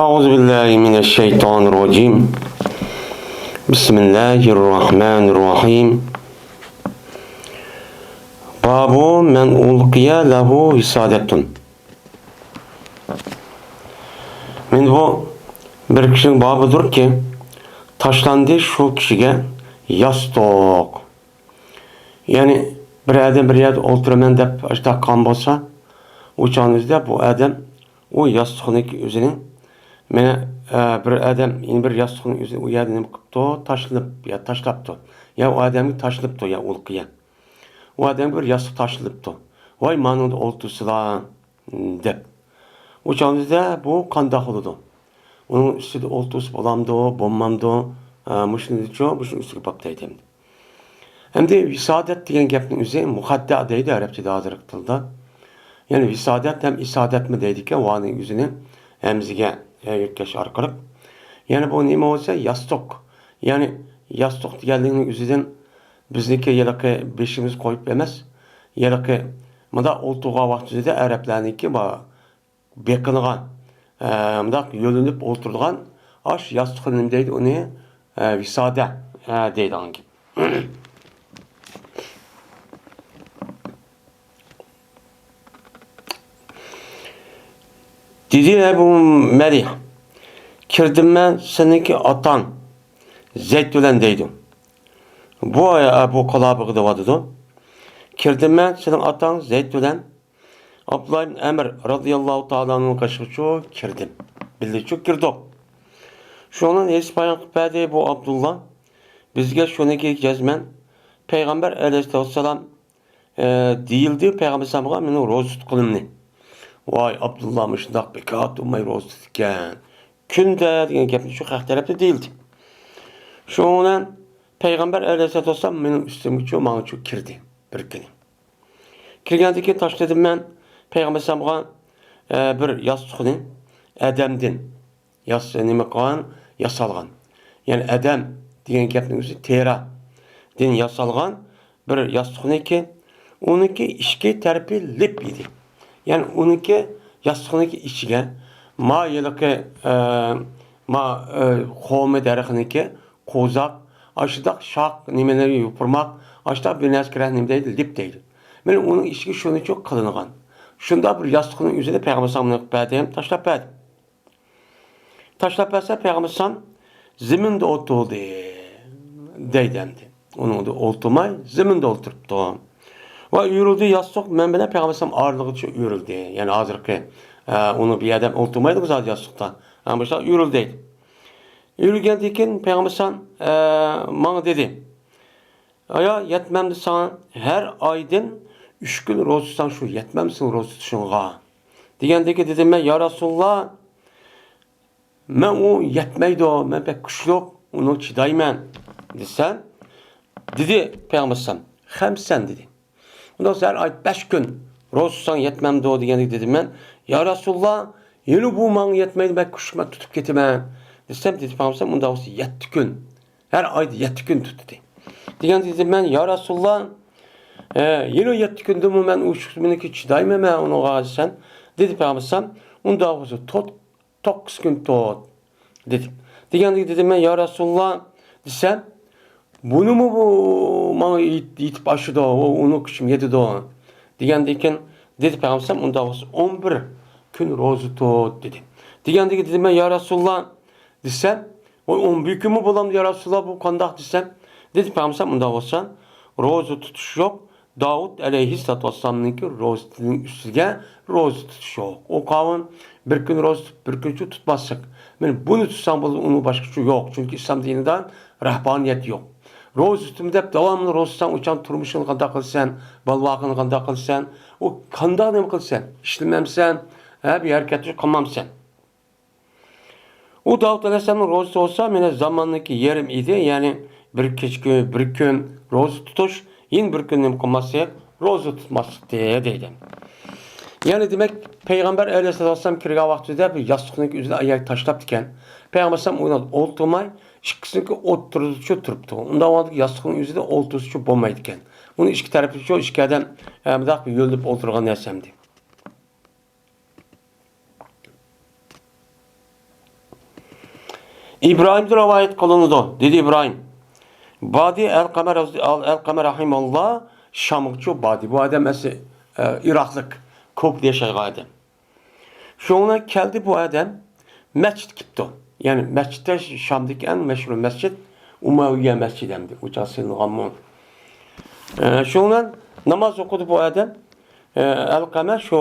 أعوذ بالله من الشيطان الرجيم بسم الله الرحمن الرحيم باب من ألقي له وسادة. Men bu bir kişinin babıdır ki taşlandı şu kişiye yastık. Yani bir adam bir yerde oturumen dep işte kan bolsa uçağınızda bu adam o yastığın üzerine mene bir adam yine bir yastığın üzerine o yerden nima qilibdi tashlanib ya tashlabdi ya o odamga tashlabdi ya ulqiya o odamga bir yastık tashlabdi voy mana unda o'ltirsizlar deb o'shaningizda bu qandoq bo'ladi uning ustida o'ltirsa bo'lamdi bo'lmamdi mushunicha bu ustiga bopdi aytaymi endi visodat degan gapning o'zi muqadda deydi arabchada hozirgi tilda yani visodat ham isodatmi deydi ekan voning o'zini hamziga yetkash orqali yani bu nima bo'lsa yastık yani yastık deganligini o'zidan bizniki yiliqi beshimiz qo'yib emas yiliqi bunda o'ltirgan vaqtida arablarniki bu beqilgan bundaq yo'linib o'ltirgan ash yastık nima deydi uni visoda deydi anki Dedi Ebu Merih, kirdim ben seninki atan Zeyd bilen deydi. Bu aya Ebu Kalabı gıdıvadıdı. Kirdim ben senin atan Zeyd bilen Abdullah ibn Emr radıyallahu ta'ala'nın kaşıkçı kirdim. Bildi çok girdi. Şu onun espayan kıpadi bu Abdullah bizge şunaki cezmen Peygamber aleyhisselam değildi. Peygamber sallallahu aleyhi ve sellem roz tutkulumni. Vay Abdullah müşndak bekat umay roz tutken. Künde degan gapni shu haq tarafda değildi. Şundan Peygamber aleyhisselam benim üstümge şu bana şu kirdi bir kuni. Kirgandiki keyin tashladim ben Peygamber sallallahu bir yastıqni adamdan nima qilgan yasalgan. Yani adam degan gapning o'zi teradan yasalgan bir yastıqniki uniki ishki tarafi lip edi. Yani uniki yastıqniki ichiga ma yiliqi qo'mi daraxtniki qo'zaq ashidaq shoq nimalarga yupurmoq ashidaq bir narsa kiradi nima deydi lip deydi. Men uning ichiga shuni çok qilingan. Shunda bir yastıqning o'zida Peygamber sallallahu aleyhi ve tashlab berdi. Tashlab bersa Peygamber sallallahu ziminda o'tirdi deydi endi. Uning o'ltirmay ziminda o'tiribdi. Va yuruldi yastık men bilan Peygamber sallallahu ayrılığı yuruldi. Yani hozirgi onu bir adam o'ltirmaydi zot yastıqda. Ama işte yuruldi. Yurgandan keyin Peygamber sallallahu bana dedi. Aya yetmemdi sana her aydan 3 gün roz tutsan şu yetmemsin roz tutuşunğa. Degandeki dedim ben ya Resulullah men o yetmeydi o men pek kuchliq uni chidayman desam dedi Peygamber sallallahu hem sen dedi. Ondan sonra her ay 5 gün roz tutsan yetmemdi o degandeki dedim ben ya Resulullah yeni bu man yetmeydi ben kuchma tutup getimen desem dedi Peygamber sallallahu onda olsa 7 gün her ayda 7 gün tut dedi. Degandeki dedim ben ya Resulullah yeni 7 günde mi ben uçumuniki çidayım ben onu gazisen dedi Peygamber sallallahu onda olsa 9 gün tut dedi. Degandeki dedim ben ya Resulullah desem bunu mu bu bana yitip aşıdı onu kışım yedi de degandeki dedi Peygamber sallallahu onda olsa 11 gün rozu tut dedi. Degandeki dedim ben ya Resulullah desem o 11 gün mü bulam ya Resulullah bu kandak desem dedi Peygamber sallallahu onda olsa rozu tutuş yok. Davud aleyhissalatu vesselam'ınki rozunun üstüge roz tutuş yok. O kavun bir gün roz tutup bir gün tutmazsak. Yani bunu tutsam onu başka şu yok. Çünkü İslam dininden rahbaniyet yok. Roz üstümde hep devamlı roz tutsan uçan turmuşunu kanda kılsan, balvakını kanda kılsan, o kanda ne mi kılsan, işlememsen, bir hareketçi kalmamsan. O Davud aleyhisselam'ın roz olsa yine zamanındaki yerim idi. Yani bir keçki, bir gün roz tutuş, yine bir gün kılması, rozu tutması deydi. Yani demek Peygamber aleyhisselam kirga vaxtida bir yastıqning üzerine ayak tashlab diken. Peygamber sallam ona o'ltirmay, ikkisini o'ttiruvchi turibdi. Unda o'tib yastıqning üzerine o'ltiruvchi bo'lmaydi ekan. Uni ikki tarafı shu ikki odam bundoq yo'lib o'tirgan narsamdi. İbrahim'de rivayet kılındı. Dedi İbrahim. Badi el-Kamer rahimallah Şamıkçı Badi. Bu adam esi Iraklık. Kop diye şey adam. Şuna geldi bu adam mescid gitti. Yani mescitte Şam'daki en meşhur mescid Umayye mescidemdi. Ucasının Gammun. Şuna namaz okudu bu adam. El-Kamer şu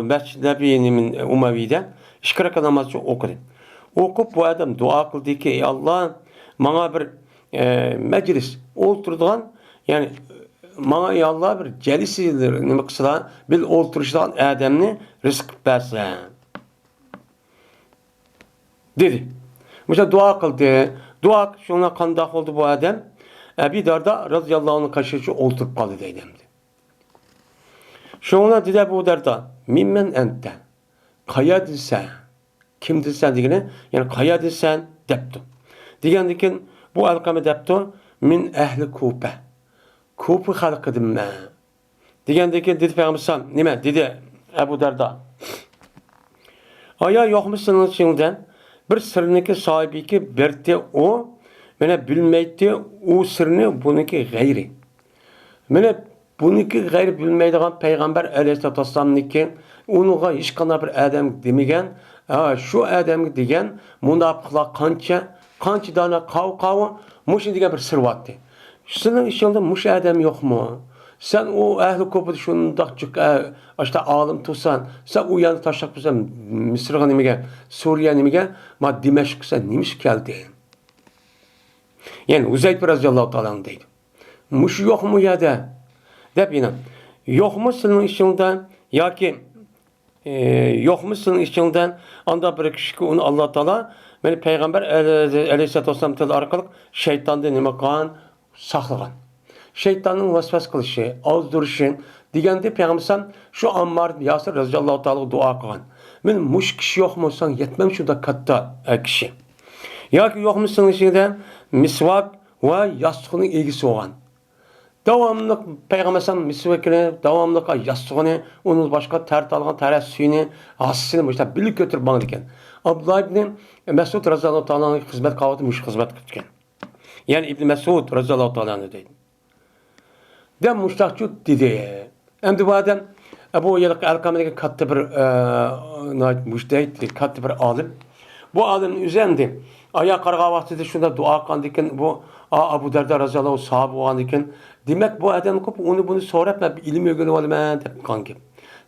Mescid Nebi'nin Umayye'de işkiraka namazı okudu. Okup bu adam dua kıldı ki Allah bana bir meclis olturduğun yani bana ya Allah bir celisidir nima kısıla bil olturuştan adamni rızk versin dedi. Mesela dua kıldı. Dua şuna kandak oldu bu adam. Bir darda radıyallahu anh'ın karşısı oturup kaldı dedimdi. Şuna dedi bu darda mimmen ente kaya dilsen kim dilsen digine yani kaya dilsen deptu. Digendikin bu alkame deptu min ehli Kupe. Kupe halkıdım ben. Digendikin dedi Peygamber nime dedi Ebu Derda. Aya yok musunuz şimdiden? Bir sırrınki sahibi ki berti o mene bilmeydi o sırrını bununki gayri. Mene bununki gayri bilmeydiğin Peygamber Aleyhisselatü Vesselam'nınki onuğa hiç kana bir adam demegen şu adam degen münafıklar kança dana kav muşin degen bir sır vattı. Senin işinde muş adam yok mu? Sen o ehli kopud şundakçık işte alim tutsan sen o yanı taşak tutsan Mısır'a nimege Suriye nimege ma Dimeşk sen nimiş geldi. Yani Uzeyt radıyallahu ta'ala deydi. Muş yok mu ya da dep yine yok mu senin işinden ya ki yok mu senin işinden anda bir kişi onu Allah Teala beni Peygamber Aleyhisselatü Vesselam tel arkalık şeytandan nime kan saklagan. Şeytanın vasfas kılışı, azdırışı, digende Peygamber şu Ammar Yasir radıyallahu ta'ala dua kılgan. Men muş kişi yok mu sen yetmem şu da katta kişi. Ya ki yok mu senin işinden misvak ve yastığının ilgisi olan. Devamlı Peygamber misvakını, devamlı yastığını, onun başka tert algan teres suyunu, asısını işte birlik götürüp bana diken. Abdullah İbni Mesud radıyallahu ta'ala'nın hizmet kavati muş hizmet kıtken. Yani İbni Mesud radıyallahu ta'ala'nın dedi. Dem muştakçı dedi. Hem de bu adam bu yıllık Elkame'deki kattı bir müştehit, kattı bir alim. Bu alimin üzerinde ayağa karga vaktinde şunda dua kandiken bu Abu Derda radıyallahu sahabe olan diken demek bu adam kop onu bunu sorap bir ilim öğrenip olma dep kanki.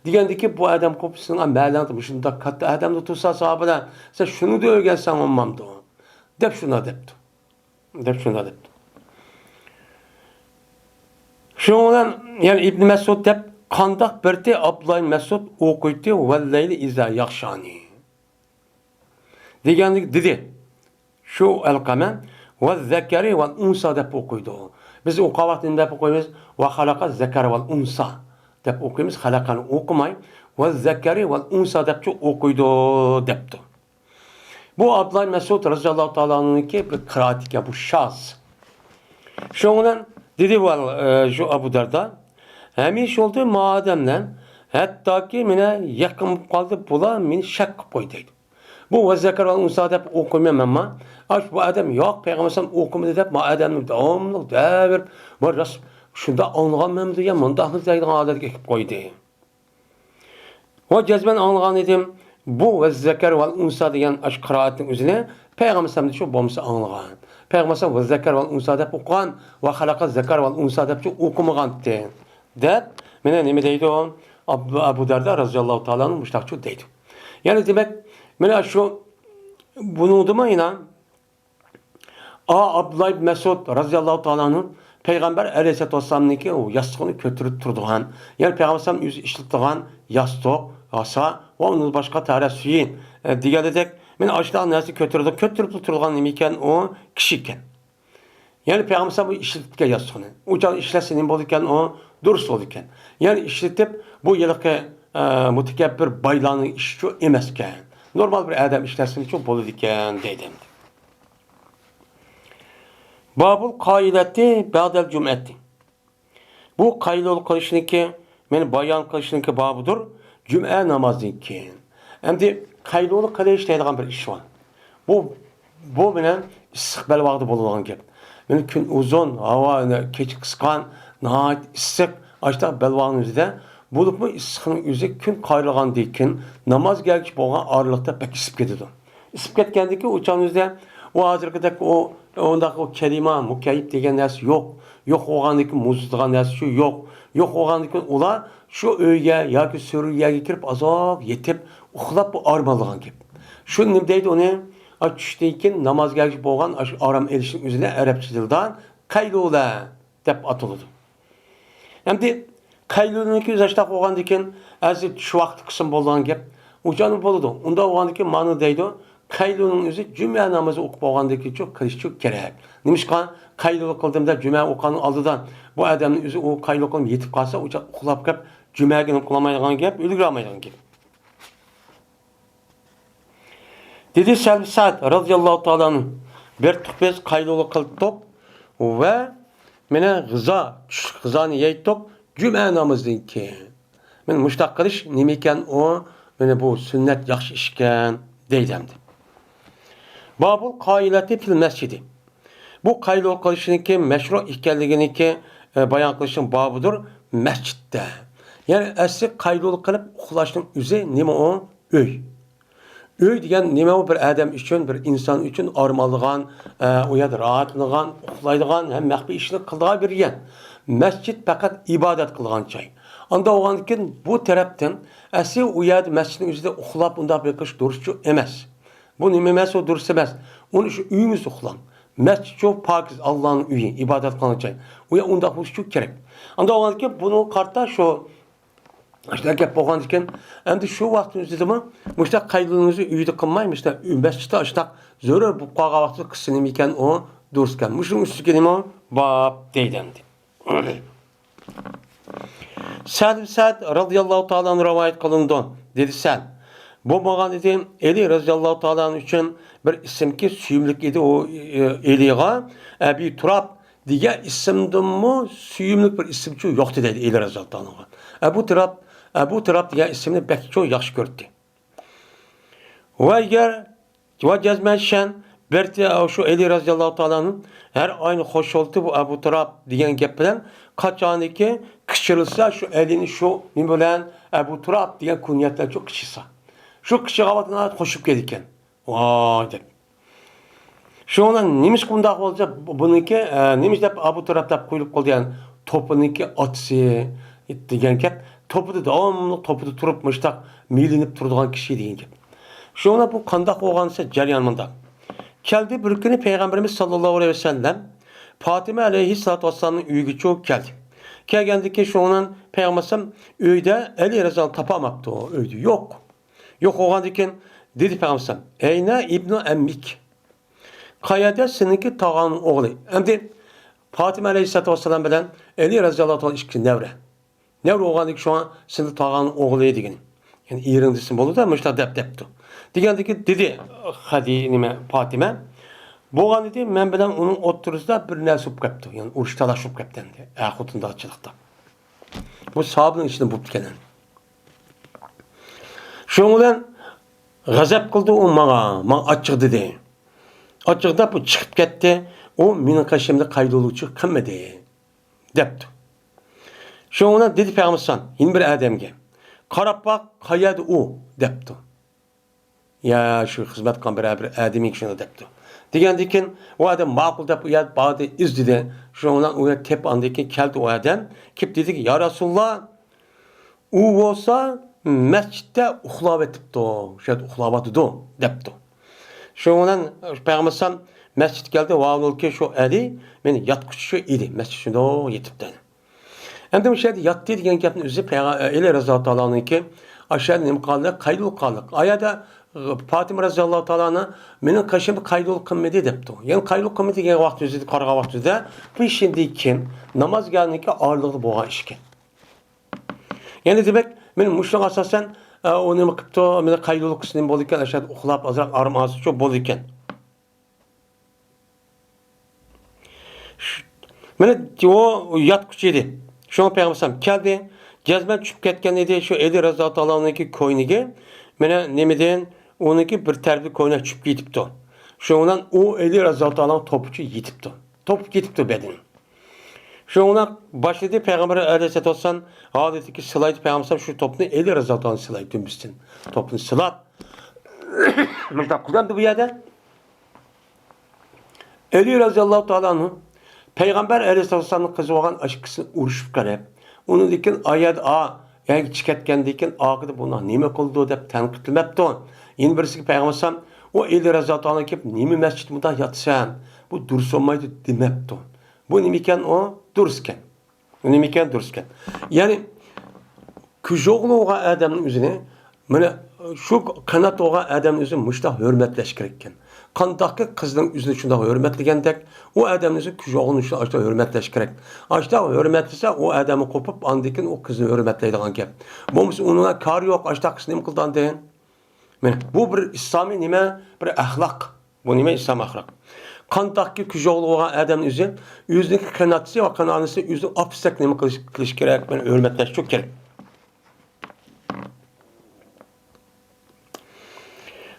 Degendeki bu adam kopsuna me'lantı şunda kattı adam da tutsa sahabeden sen şunu da öğrensen olmamdı. Dep şuna depti. Dep şuna depti. Şundan yani İbn Mesud dep kandak berti Abdullah Mesud okuydu ve leyli iza yakşani. Degendik dedi. Şu elkamen ve zekeri ve unsa dep okuydu. Biz o kavatin dep okuyuz ve halaka zeker ve unsa dep okuyuz. Halakanı okumay ve zekeri ve unsa dep okuydu depti. Bu Abdullah Mesud radıyallahu ta'ala'nın ki bir kıraatike bu şahs. Şundan dedi bu şu Abu Derda hemiş oldu mademle hatta ki mine yakın kaldı bula min şak koyduydu. Bu zekar ve unsa dep okumam ama aş bu adam yok Peygamber okumadı dep ma adamın devamlı devir var ras şunda anlamam diye mındak zeydan adet ekip koydu. O cezben anlagan edim bu zekar ve unsa diyen aş kıraatin üzerine Peygamber şu bomsa anlagan. Peygamber ve zekar ve unsa dep okugan ve halaka zekar ve unsa dep okumagan dep mene nime deydi o Abu Derda radıyallahu ta'ala'nın müştakçı deydi. Yani demek mene şu bunu demayına Abdullah ibn Mesud radıyallahu ta'ala'nın Peygamber Aleyhisselatü Vesselam'nınki o yastığını götürüp turduğun yani Peygamber yüz işlettiğin yastık asa ve onun başka tarih suyin diğer dedek men açtan nasıl götürüp turduğun imiken o kişiken yani Peygamber bu işlettiği yastığını uçan işlesin bolken o dürüst olurken yani işletip bu yıllık mütekebbir baylanı işçi emesken normal bir adam işlesin çok bol iken dedim. Babul kaileti ba'del cum'eti. Bu kailol kılışınki men bayan kılışınki babudur. Cum'e namazınki. Hem de kailol kılış deyilgan bir iş var. Bu bu bilen issiq belvaqda bo'ladigan gap. Meni kun uzun, havo kecha qisqan, nihoyat issiq, ashta belvaqning o'zida bo'libmi issiqning o'zi kun qayrilgandan keyin namoz kelgich bo'lgan oraliqda pek isib ketadi. Isib ketgandan keyin o'chanizda o hozirgidek ondaq o kelima, mukayyib degan narsa yo'q. Yo'q bo'lgandan keyin muzlatgan narsa shu yo'q. Yo'q bo'lgandan keyin ular shu uyga yoki suriyyaga kirib azob yetib uxlab bu armonlagan gap. Shu nima deydi uni? Tushdan keyin namozga bo'lgan orom elishning o'zini arabcha tildan qaylula deb ataladi. Endi qaylulniki o'zashta bo'lgandan keyin az tush vaqti qism bo'lgan gap. O'chani bo'ladi. Unda bo'lgandan keyin ma'no deydi. Qaylulning o'zi juma namozi o'qib bo'lgandan keyin çok qilish kerak. Nimishqa qaylul qildimda juma o'qaning oldidan bu odamning o'zi o qaylul qilib yetib qolsa, o'cha uxlab kelib jumaga qilmaydigan gap, ulgurmaydigan gap. Dedi Selbi Sa'd radıyallahu ta'ala'nın bir tıkbez kaylolu kıldık ve mene gızanı yeydik cüme namazın ki. Men müştak kılış nemiken o mene bu sünnet yaxşı işken deydemdi. Babul kailati fil mescidi. Bu kaylolu kılışın ki meşru ihkelliğini ki bayan kılışın babıdır mescitte. Yani esli kaylolu kılıp uxulaşın üzeri nime o? Öy. Öy degan nima bir adam uchun, bir inson uchun ormonligan, u yerda rohatligan, uxlaydigan, ham maxfiy ishni qiladigan bir yer. Masjid faqat ibodat qilgan joy. Unda o'g'andan keyin bu tarafdan asli u yerda masjidning o'zida uxlab unda bir qish durishchi emas. Bu nima emas, o durish emas. Uni shu uyimiz uxlang. Masjid shu pokiz Allohning uyi, ibodat qilgan joy. U yer unda bo'lishi kerak. Unda o'g'andan keyin buni qarta shu İşte gap bo'lgan ekan, endi shu vaqtning o'zida mushta qaylungizni uyda qilmaymiz-da, masjidda ishta zarur bu qolgan vaqtda qilsin ekan o duruskan. Mushuning ustiga nima bab deydi. Sa'd radıyallahu ta'ala'nın rivayet qilindi. Dedi Sa'd. Bu bo'lgan edi Eli radıyallahu ta'ala'nın uchun bir ismki suyumlik edi o Eliga Abi Turab degan ismdimi suyumlik bir ismchi yo'q dedi Eli radıyallahu ta'ala. Abu Turab degan ismini bek çok yaxshi ko'rdi. Va agar jazmashan berti şu Eli radıyallahu ta'ala'nın her aynı hoş oldu bu Abu Turab degan gap bilan qachoniki qichirilsa şu Eli'ni şu nima bilan Abu Turab degan kunyatlar çok qichisa. Şu qichig'avatini qo'shib ketgan. Voy deb. Şundan nimish qundaq bo'lsa buniki nimish deb Abu Turab deb qo'yilib qolgan topiniki otsi degan gap. Topuda devamlı topuda turup müştak milinip durduğun kişi deyince. Şuna bu kandak oğansa ceryanında. Geldi bir günü Peygamberimiz sallallahu aleyhi ve sellem Fatime aleyhissalatü vesselam'ın üyüğü çok geldi. Geldi ki şunun Peygamberim üyde eli rezal tapamaktı o üydü. Yok. Yok oğan diken dedi Peygamberim eyne İbn Emmik. Kayada seninki tağanın oğlu. Hem de Fatime aleyhissalatü vesselam bilen eli rezal ilişki nevre. Ne olgandı ki şu an sınıf tağanın oğlu degan. Yani irindisin bo'ldi da müşta depti. Degandi ki dedi hadi nima Fatime. Bo'lgan dedi men bilan uning o'ttirisida bir narsa bo'lib qapti. Yani urush talashib qapti endi. Xotindachilikda. Bu sahabning ichida bo'lib ketgan. Shuning bilan g'azab qildi u menga ochiq dedi. Ochiqda bu chiqib ketdi. U mening qashimda qaydoluvchi qilmadi debdi. Şuna dedi Peygamber yine bir adamga. Qarab bak qayadi u debdi. Ya şu xizmat qilgan bir adaming shuni debdi. Degandan keyin u odam ma'qul deb u yer bog'da izdidi. Shundan u yer tep andan keldi u odam. Kelib dedi ki ya Rasululloh u bo'lsa masjidda uxlab etibdi. O'sha uxlab etdi debdi. Shundan Peygamber masjid keldi va ulki shu Ali meni yotqizchi edi. Masjid shunda yetibdi. Hem de şey yattı degan gapni o'zi Eli raziyallohu ta'ala'nınki aşağı nim qaldı, qaydul qaldı. Ayada Fatima raziyallohu ta'ala'na mening qashim qaydul qilmadi debdi. Yani qaydul qilmadi degan vaqt o'zida qarg'a vaqtida bu ishindagi kim namoz galniki orliqli bo'lgan ishki. Yani demek men mushung asosan o nima qilibdi, meni qaydul qilsin bo'ldi ekan, aşağı uxlab azroq armonsi cho'p bo'ldi ekan. Meni o yatquchi edi. Şuna Peygamber geldi, cezmen çıkıp ketken idi, şu Eli raziyallohu anhu'nunki koyniga, mene nemeden onunki bir terbi koyuna çıkıp gitipti. Şundan o eli razıyallahu anhu topuçu yitipti. Top yitipti bedeni. Şundan başladı Peygamber aleyhisselatü vesselam adeteki sılaydı Peygamber şu topunu eli razıyallahu anhu sılaydı dümüstin. Topunu sılat. Müştak kullandı bu yerde. Eli razıyallahu anhu Peygamber aleyhisselatü vesselam'ın kızı olan aşkısını uruşup qarab. Onu dikin ayet yani çıkatken dikin ağıdı buna nime kıldı dep tanqitlemepti. Yeni birisi Peygamber sallam o eli razıyallahu anhu kelip nime mescid muda yatsan bu durs olmaydı demepti. Bu nimiken o dursken. Bu nimiken dursken. Yani küjoğluğa adamın üzerine mana şu kanat oğa adamın üzerine muşta hürmetleş gerekken. Kandaki kızın üzerine şunda hürmetlegendek o adamın üzerine küjoğunun üzerine açta hürmetleş gerek. Açta hürmetlese o adamı kopup andikin o kızını hürmetleydiğen gap. Bu mesela onunla kar yok açta kız nima qildan deyin. Bu bir İslami nima bir ahlak. Bu nima İslam ahlak. Kandaki küjoğluğa adamın üzerine yüzdeki kanatçı ve kananısı yüzü apsek nima qilish gerek. Ben hürmetleş çok gerek.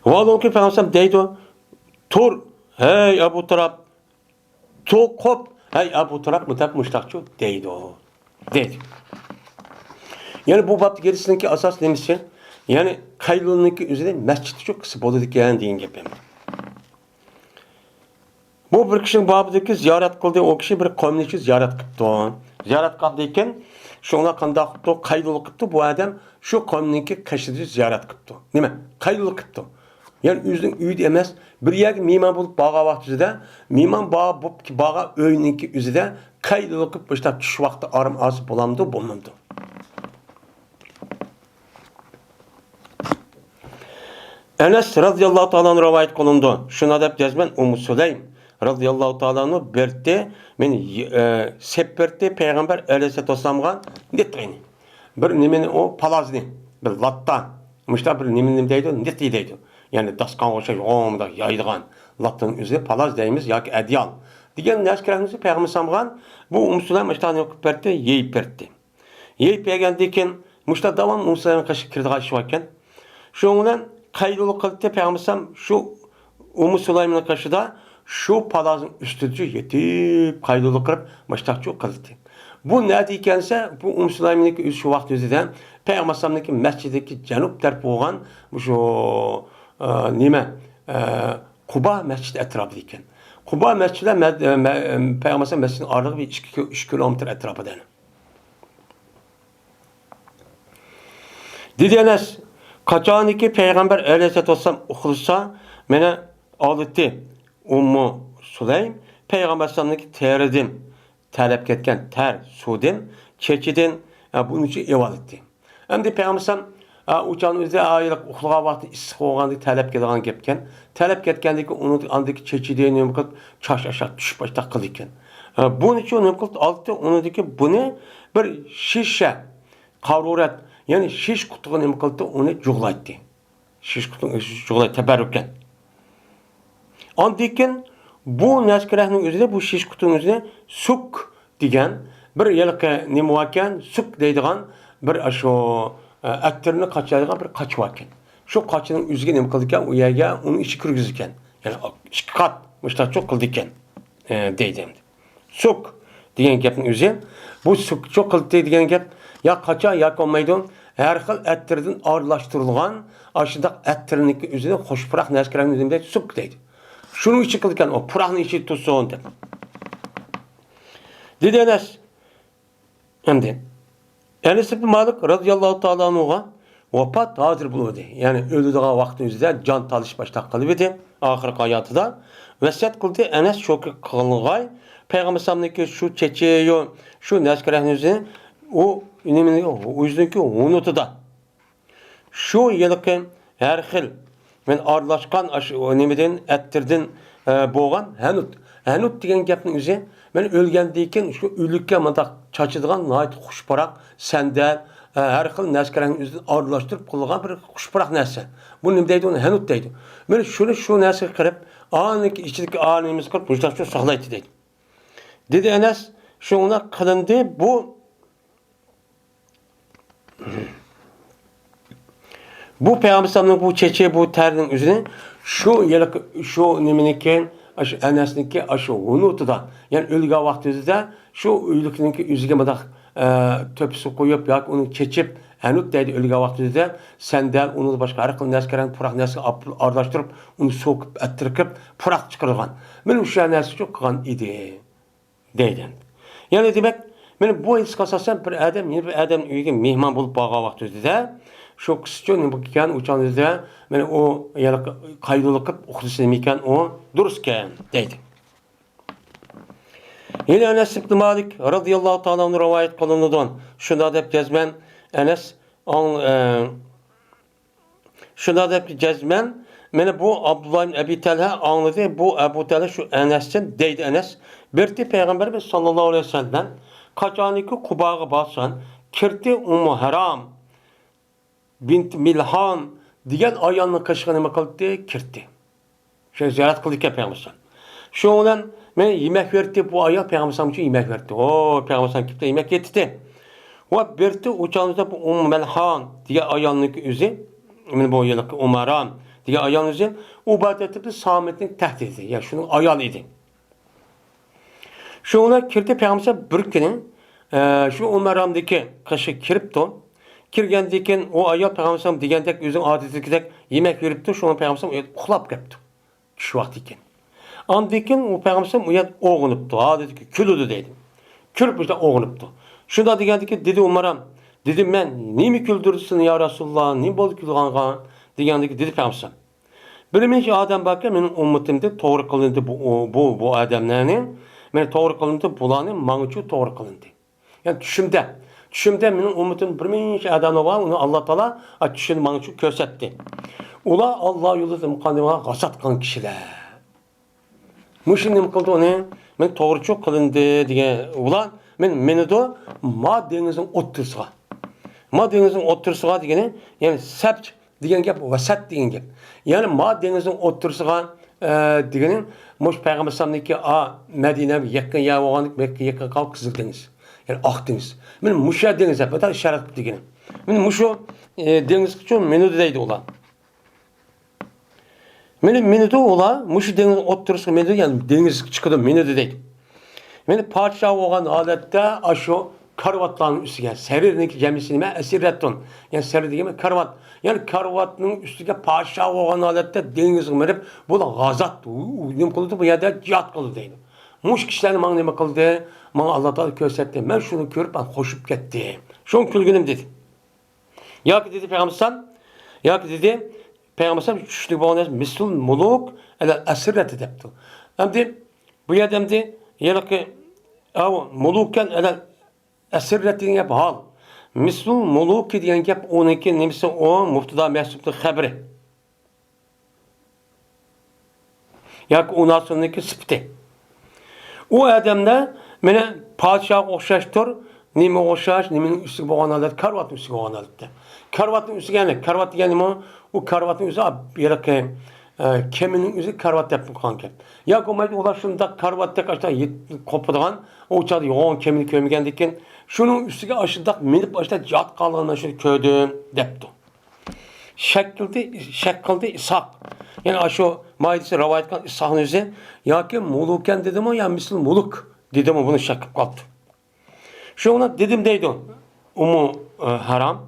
Valonki Peygamber deydi tur hey Abu Turab to kop hey Abu Turab mutap muştakçı deydi o. Deydi. Yani bu bab gerisindeki asas nemisi yani kaylılığındaki üzerinde mescid çok kısa boladık yani deyin gibi. Bu bir kişinin babıdaki ziyaret kıldı o kişi bir kavmini ziyaret kıptı. Ziyaret kıldıyken şuna kanda kıptı kaylılık kıptı bu adam şu kavmindeki kişiyi ziyaret kıptı. Nime? Kaylılık kıptı. Yani üzün üyde emas bir yer miman bulup bağa vaxtida miman bağa bulup ki bağa öyninki üzüde kaydılık kıp başlap tuş vaqtı arım asıp bolamdı bolmamdı. Enes radıyallahu ta'ala rivayet kılındı. Şuna dep yazman Ummu Süleym radıyallahu ta'ala berdi meni sepperdi Peygamber aleyhissalatu vesselam'a netrini. Bir nimeni o palazni bir latta müşta bir nimeni deydi netli deydi. Yani daskan o şey omda yaydıgan latın üzerine palaz deyimiz yoki adyal. Degan narsalarimizni Peygamber sallam bu Müslüman müştani o'qib berdi, yeyib berdi. Yeyib bergandan keyin müşta davom Müslüman qashi kirdi qashib Şundan qaylıqlı qildi Peygamber sallam şu Müslümanın qashida şu palazın üstücü yetib qaylıqlı qilib müştaqçı qildi. Bu ne ekansa bu Müslümanın şu vaqt o'zida Peygamber sallamning masjididagi janub taraf bo'lgan şu nima Quba mescid etrafı ekan. Quba mescidi Peygamber mescidin aralığı bir 2 kilometre etrafıdan. Dedi Enes, kaçaniki Peygamber aleyhissalatu vesselam okulsa mene alıttı. Ummu Süleym Peygamber sallamdaki terdim. Talep ketken ter sudin, keçidin bunun için eval etti. Hem de Peygamber sallam uçan üzerinde aylık uxluğa vaxtı issiq olğandı talep kelgan gepken. Talep ketgendeki onun andaki çeçideğini mümkün çaş aşağı düşüp başta qıldı ekan. Bunun için mümkün altı onundaki bunu bir şişe qavrurat yani şiş kutuğunu mümkün onu juğlaydı. Şiş kutuğunu juğlaydı teberrüken. Andikin bu naskrahning özüde bu şiş kutuğun özüde suk degan bir yılqı nimakan suk deydigan bir aşo attirni qaçaydigan bir qaç vakin. Şu qaçının üzüge nima qildi ekan, u yerga uni ichi kirgizdi ekan. Yani 2 qat mushtaqchoq qildi ekan deydi. Suk degan gapning o'zi bu sukchoq qildi degan gap ya qacha ya olmaydi. Har xil attirdan aralashtirilgan ashundaq attirniki o'zida xushpuroq narsalarni o'zida suk deydi. Shuning ichi qildi ekan, o puroqni ichi tutsin deb. Dedi Enes. Endi Enes ibn Malik radıyallahu ta'ala anhuga vafat hazır bulundu. Yani öldüğü vaktimizde can talış başta kılıp idi. Ahir hayatında. Vesiyet kıldı Enes çok kılgay. Peygamber sallamdaki şu çeçeyi, şu neskerehinizi o yüzdeki unutuda. Şu yılki her xil men arlaşkan nimeden ettirdin boğan henut degan gapning o'zi men o'lgandan şu o'likka mındaq çaçıdığan nayt xushparaq sandal har xil narsalarni o'zini aralashtirib qilgan bir xushparaq narsa. Bu nima deydi? Uni henut deydi. Men shuni shu narsaga qarab, aniki ichidagi animiz qilib mujtaqcha saqlaydi deydi. Dedi Enes, shuna qilindi bu Peygamber sallamning bu çeçe bu terning o'zini Şu nimeniki aşı enesniki aşı unutuda. Yani ölgen vaktinde şu uylukiniki yüzüge madak töpüsü koyup ya onu keçip Henut deydi ölgen vaktinde senden onu başka arıqlı neskeren purak neski ardaştırıp onu sokup ettirip purak çıkarılgan. Benim şu neski çok kıgan idi deydi. Yani demek men bu his kasasan bir adam yeni bir adam uyga mehmon bo'lib borgan vaqtida shu qizcha nima ekan o'chanizda men o yana qaydolik qilib uxlasin ekan o durustkan deydi. Yine Enes ibn Malik radıyallahu ta'ala onu rivayet kılınıdan şunda deb cezmen Enes şunda deb cezmen meni bu Abdullah ibn Abi Talha anladı bu Abu Talha şu Enes'ten deydi Enes birti Peygamberimiz sallallahu aleyhi ve sellem Kaçaniki Kubağa basan kirti Haram bint Milhan diyen ayağını kaşıqını kıldı kirti. Şey ziyaret kıldı ki Peygamber. Şu olan men yemek verdi bu ayağı Peygamber için yemek verdi. O Peygamber kipte yemek yetti. Ve birti uçağınızda bu Milhan diye ayağını üzü men bu yıllık Haram diye ayağını üzü ubadeti Samet'in tehdidi. Ya şunun ayağı idi. Şu ona kirdi Peygamber bir günü şu Umaram'daki kaşı kiripti. Kirgendeki o ayol Peygamber degandek özün adetidek yemek veripti. Şu Peygamber uxlap kepti. Şu vaxtiken. Andikin o Peygamber uyat oğunuptu. Adetideki külüdü deydi. Külüp işte oğunuptu. Şunda degandeki dedi Umaram. Dedim ben nimi küldürsün ya Resulullah? Nimi bol küldürgangan? Degandeki dedi Peygamber. Birinci adam bakın benim ummetimde doğru kılındı bu adamlarının. Men doğru kılındı bulanın manıçı doğru kılındı. Yani düşümde benim ummetim birinci adamı var, onu Allah Teala düşün manıçı kösetti. Ula Allah yolunda mukadimana gasat kılan kişiler. Muşin kıldı onu, men doğru çok kılındı diye ulan meni de ma denizin otursuğa. Ma denizin otursuğa diyeni yani sept diyen gap vasat diyen gap. Yani ma denizin otursuğa diyenin muş Peygamber sallallahu aleyhi Medine yakın ya oğanlık Mekke yakın kalk Kızıl Deniz. Yani Akdeniz. Benim muşa deniz hep da işaret degeni. Benim muşu deniz için menüde deydi ola. Benim menüde ola muşu deniz oturursa menüde yani deniz çıkıdı menüde deydi. Benim padişah olan adette aşo karvatların üstüne seririndeki gemisine esir ettin. Yani serir diyeyim karvat. Yani karvatının üstüne padişah olan adette deniz verip bu da gazat. Ne kıldı bu yerde cihat kıldı deydi. Muş kişilerin bana ne kıldı? Bana Allah Teala gösterdi. Ben şunu görüp ben hoşup gitti. Şun külgünüm dedi. Ya ki dedi Peygamber, ya ki dedi Peygamber şunu bana misul muluk ele esirreti depti. Hem de bu adam de ya ki mulukken ele esirreti yap hal. Misul muluk diyen yap onunki nemisi o muftada mehsuplu haberi. Ya ki ondan sonraki sıpti. O adamda mene padişah okşaştır, nime okşaş, nimenin üstü boğan alet, karvatın üstü boğan alette. Karvatın üstü yani, karvat yani o karvatın üstü bir keminin üstü karvat yaptım kanka. Ya komaydı ulaşımda karvatta kaçta kopudağın, o uçadı yoğun kemini kömügendeken, şunun üstüge aşırıda minip aşırıda cihat kalığına şöyle köydüm, depti. Şekkildi İshak. Yani aşı maidesi rivayet kılan İshak'ın üzeri ya ki muluken dedim o ya misal muluk dedim o bunu şekkip kaldı. Şu ona dedim deydi Haram.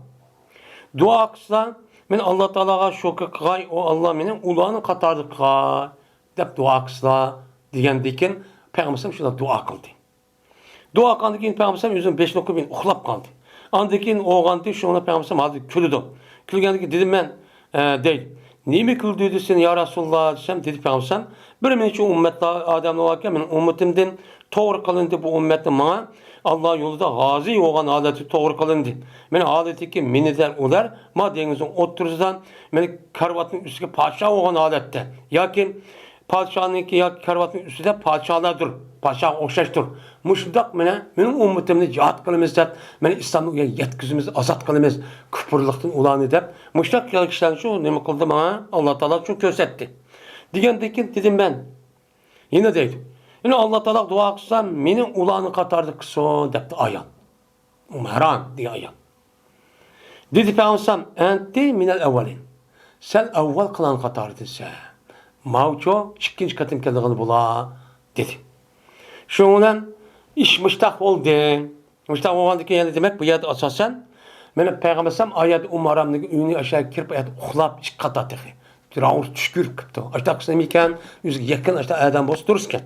Dua kısla men Allah Teala'ga şoka kıgay o Allah menin ulağını katardı kıgay dep dua kısla digendeken Peygamberim şuna dua kıldı. Dua kıldıkken Peygamberim yüzün 5 lokku bin uxlap kaldı. Andakin oğandı şu ona Peygamberim aldı küldü. Külgendeki dedim ben değil. Nimi küldüydü sen ya Resulullah desem dedi Peygamber. Bir mençe ümmetli adamla varken ben ümmetimden doğru kılındı bu ümmetim bana. Allah yolunda gazi olan adeti doğru kılındı. Ben adeti ki miniden ular ma denizin oturursan ben karvatın üstüne padişah olan adette. Ya ki padişahın ki ya karvatın üstünde padişahlardır. Padişah okşaştır. Muşdak benim ümmetimde cihat kılımız deyip, beni İslam'da yetkizimiz, azat kılımız, küfürlükten ulanı deyip, muşdak kişilerin şu ne kıldı bana, Allah Teala çok gösterdi. Digendeki dedim ben, yine deydim. Yine Allah Teala dua kılsam, benim ulanı katardı kısa deyip ayan. Umheran diye ayan. Dedi Peygamber, enti minel evvelin. Sen evvel kılan katardın sen. Mavço ikkinchi qatim keldigani bo'la dedi. Shuning bilan ish mushtaq bo'ldi. Mushtaq bo'lgandan keyin yana demak bu yerda asosan mana payg'ambar alayhisalom oyat umaramning uyini aşağı kirib ayat uxlab ikki qator texi. Ravur tushkirib ketdi. Ashtaqsam ekan, o'ziga yaqin ashta adam bo'lsa durustkan.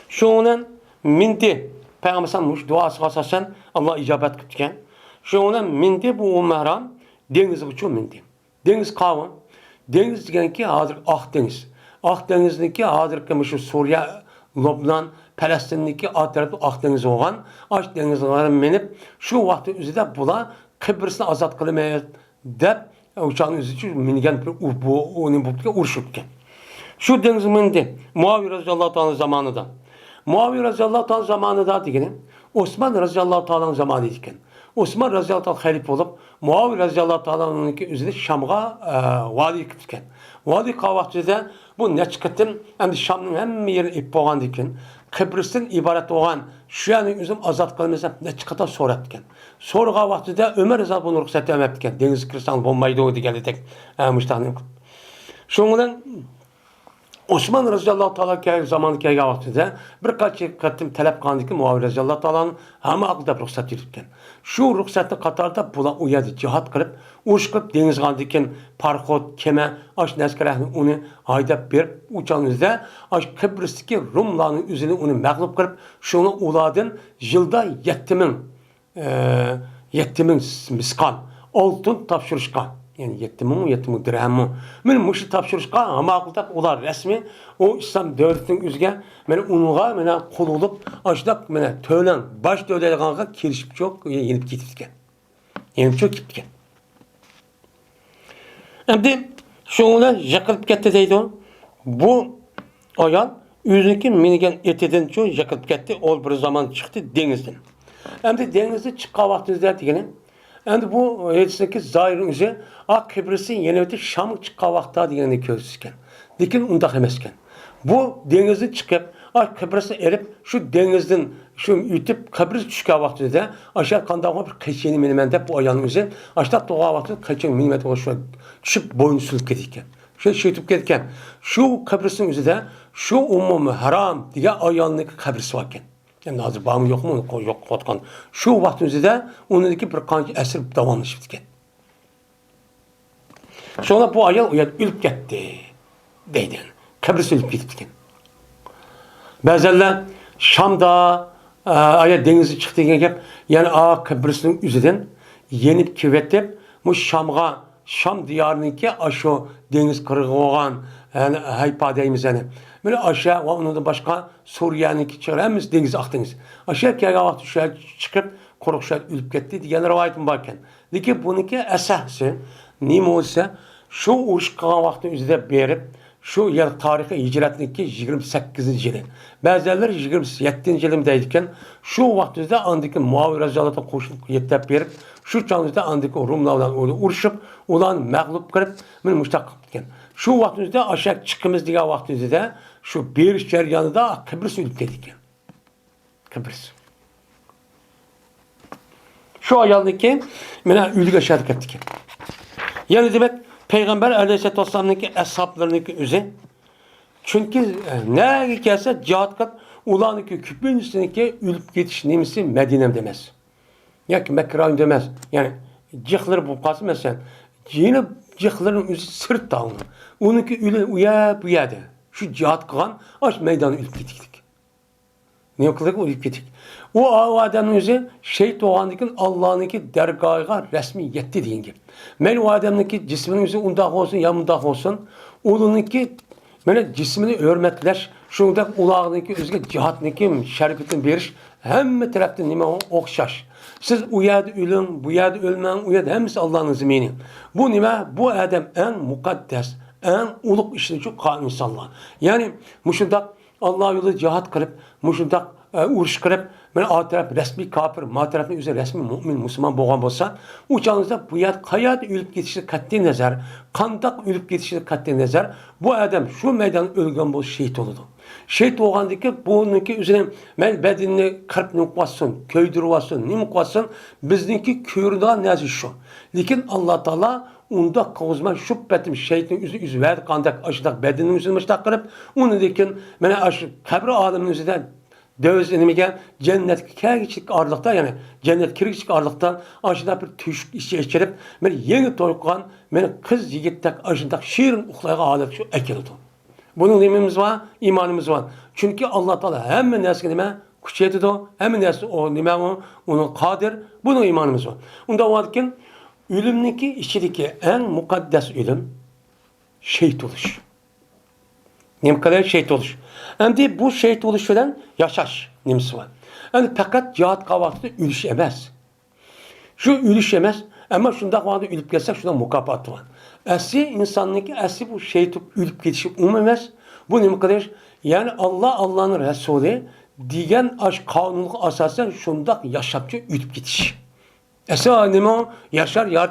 Shuning bilan mindi payg'ambar alayhisalom duosiga asosan Alloh ijobat qilgan. Shuning bilan mindi bu umaram dengizga uchun mindi. Dengiz qavun. Dengiz deganki hozir Oq dengiz. Oq dengizniki hozirgi shu Suriya, Lubnan, Falastin'deki alt tarafı Akdeniz olan, Aç denizine menip şu vakti üzerinde bular Kıbrıs'ını azat kılmaya dep uçağın üzerinde minigen bu onun bu urşupken. Şu deniz mindi Muaviye radıyallahu ta'ala zamanında. Muaviye radıyallahu ta'ala zamanında diyene Osman radıyallahu ta'ala zamanı iken. Osman radıyallahu ta'ala halife olup Muaviye radıyallahu ta'ala'nın üzerinde Şam'a vali kıtken. Vali kavakçıda bu ne çıkarttım hem de Şam'ın hem yeri ip boğan diken. Kıbrıs'tan ibaret olan şu an üzüm azat kılmasa ne çıkartta soratken. Sorga vaktinde Ömer Rıza bunu ruhsat etmepken. Deniz kristal bombaydı o diye tek müştahının. Şundan Osman radıyallahu ta'ala zamanı kelgen vaktinde birkaç katım talep kılındı ki Muaviye radıyallahu ta'ala'nın ama akılda ruhsat verirken. Şu ruhsatı Katar'da bula uyadı cihat kılıp uruş kılıp deniz kaldıyken parkot, keme, aş neskerahını onu haydap bir uçağınızda aş Kıbrıs'taki Rumların üzerine onu mağlup kılıp şunu uladın yılda yettimin miskan altın tapşırışkan. Yani yettimin dirhemi. Men muşu tapşırışqa ama akılda ular resmi o İslam devletinin üzge meni unuğa meni kul olup açdak meni tölen baş dövdeyliğanға kelişip çok yenip ketipken. Yenip çok ketipken. Şimdi şoğuna yakılıp ketti deydi o. Bu ayal yüzünki minigen eteden çok yakılıp ketti. Ol bir zaman çıktı denizden. Şimdi denizde çıkan vaktinde diyelim. Endi bu hadisdeki zahirin üzeri Kıbrıs'ın yeniveti Şam'ın çıkan vakti degeni közsüzken. Lekin undaq emasken. Bu denizden çıkıp Kıbrıs'a erip şu denizden şu ütüp Kıbrıs çıkan vaktinde aşağı kandağı bir kaçeni minimende bu ayağının üzeri aşağı doğal vaktinde kaçeni minimende şu düşüp boynu sürüp gidikken. Şöyle şöyle gidikken. Şu Kıbrıs'ın üzerinde şu umumu haram diye ayağındaki Kıbrıs varken. Yani hazır bağımı yok mu? Yok kotkan. Şu vaktimizde onundaki bir kanki esir davamlaşıp diken. Sonra bu ayal ölüp gitti. Deyden. Kıbrıs ölüp gidip diken. Bazılar Şam'da ayal denizi çıktı diken yani Kıbrıs'ın üzerinden yenip küvetip bu Şam diyarındaki aşağı deniz kırığı olan yani haypa deyimiz yani. Böyle aşağı onun da başka Suriye'ninki çevremiz deniz Akdeniz. Aşağı kelgen vakti şöyle çıkıp koruk şöyle ölüp gitti diyen rivayetim varken. Lekin bununki esası neymi olsa şu uruş kılgan vakti üzerinde berip şu yer tarihi hicretindeki 28. yılı. Bazıları 27. yılındayken şu vaktimizde andaki Muaviye radıyallahu koşun yettep berip şu çağımızda andaki Rumlarla uruşup ulan mağlup kırıp bunu müştak kıldıkken. Şu vaktimizde aşağı çıkımız diye vaktimizde şu bir şeryanında Kıbrıs ölüp dedik. Kıbrıs. Şu ayaldaki mena ülge şahit ettik. Yani demek Peygamber Aleyhisselatü Vesselam'daki eshaplarındaki üzeri. Çünkü ne gelse cihat kat ulanıki küpün üstündeki ülüp geçiş nemisi Medine'm demez. Ya ki Mekke'm demez. Yani cihleri bu kalsın mesela. Yine cihlerin üzeri sırt dağılır. Onunki ülü uya bu yerde. Şu cihat kılan aç meydanı ülüp gittik. Ne kıldık o ülüp gittik. O adamın üzeri şehit oğandaki Allah'ınki dergahına resmi yetti deyin gibi. Men o adamınki cisminin üzeri undak olsun ya mundak olsun. Onunki böyle cismini hürmetleş. Şunda ulağındaki özge cihatniki şerifetin beriş hem taraftan nime okşaş. Siz u yerde ölün, bu yerde ölmen, u yerde hemisi Allah'ın zemini. Bu nime? Bu adam en mukaddes, en uluk işini çok kanun insanlar. Yani muşundak Allah yolu cihat kılıp, muşundak uruş kılıp, ben a taraf resmi kafir, ma tarafın üzerine resmi mümin, Müslüman boğan olsa, uçağınızda bu yer hayat ölüp geçişi katli nazar, kandak ölüp geçişi katli nazar, bu adam şu meydan ölgen bu şehit oldu. Şehit olgandaki bununki üzerine men bedenini kırp nukvasın, köydürüvasın, ne nukvasın, bizdeki köyrüden nezi şu. Lekin Allah Teala onda kozma şüphetim şehitin yüzü verdi kandak aşıdak bedenin yüzünü müştak kırıp onu dekin mene aşı kabri aleminin yüzünden döviz inimigen cennet kirgiçlik ağırlıkta yani cennet kirgiçlik ağırlıktan aşıda bir tüşük işe geçirip men yeni toykan men kız yigittek aşıdak şiirin uxlayga alıp şu ekirdi. Bunun nimemiz var, imanımız var. Çünkü Allah Teala hemen nesli nime küçeytidi, hemen nesli o nime o, onun kadir, bunun imanımız var. Onda varken ölümdeki içindeki en mukaddes ölüm şehit oluş. Nem kadar şehit oluş. Hem de bu şehit oluş falan yaşaş nimsi var. Yani fakat cihat kavakta ölüş emez. Şu ölüş emez ama şunda kavakta ölüp gelsek şunda mukafatı var. Asli insanlık asli bu şehit ölüp gidişi umemez. Bu nem kadar yani Allah'ın Resulü diyen aşk kanunluk asasen şunda yaşapçı ölüp gidiş. Esas nime yaşar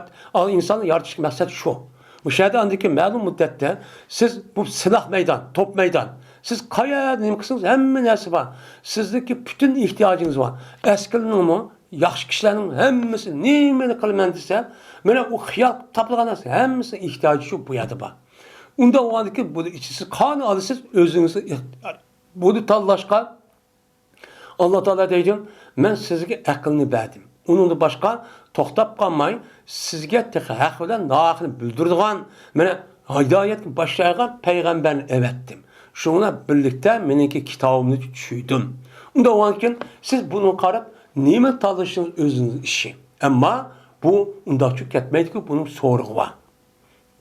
insanın yaratış maksat şu. Bu şeyde andaki malum müddette siz bu silah meydan, top meydan. Siz kaya nimkisiniz hemen neresi var. Sizdeki bütün ihtiyacınız var. Eskilinin mu, yaxşı kişilerin hemmisi nimeni kılmen dese, mene o hıyal taplagan hemmisi ihtiyacı şu bu yerde var. Onda o andaki bu siz kanı alırsınız özünüzü bunu tallaşka Allah Teala deydim, ben sizge aklını verdim. Onun da başka toxtab qalmayın, sizge tek haq bilen nahaqını bildirdigan, mene hidayet başlayan peygamberini evettim. Şuna birlikte meniki kitabımı çüydüm. Onda o anken siz bunu qarab, nime talışınız özünüz işi. Ama bu onda çok etmeydi ki bunun soruğu var.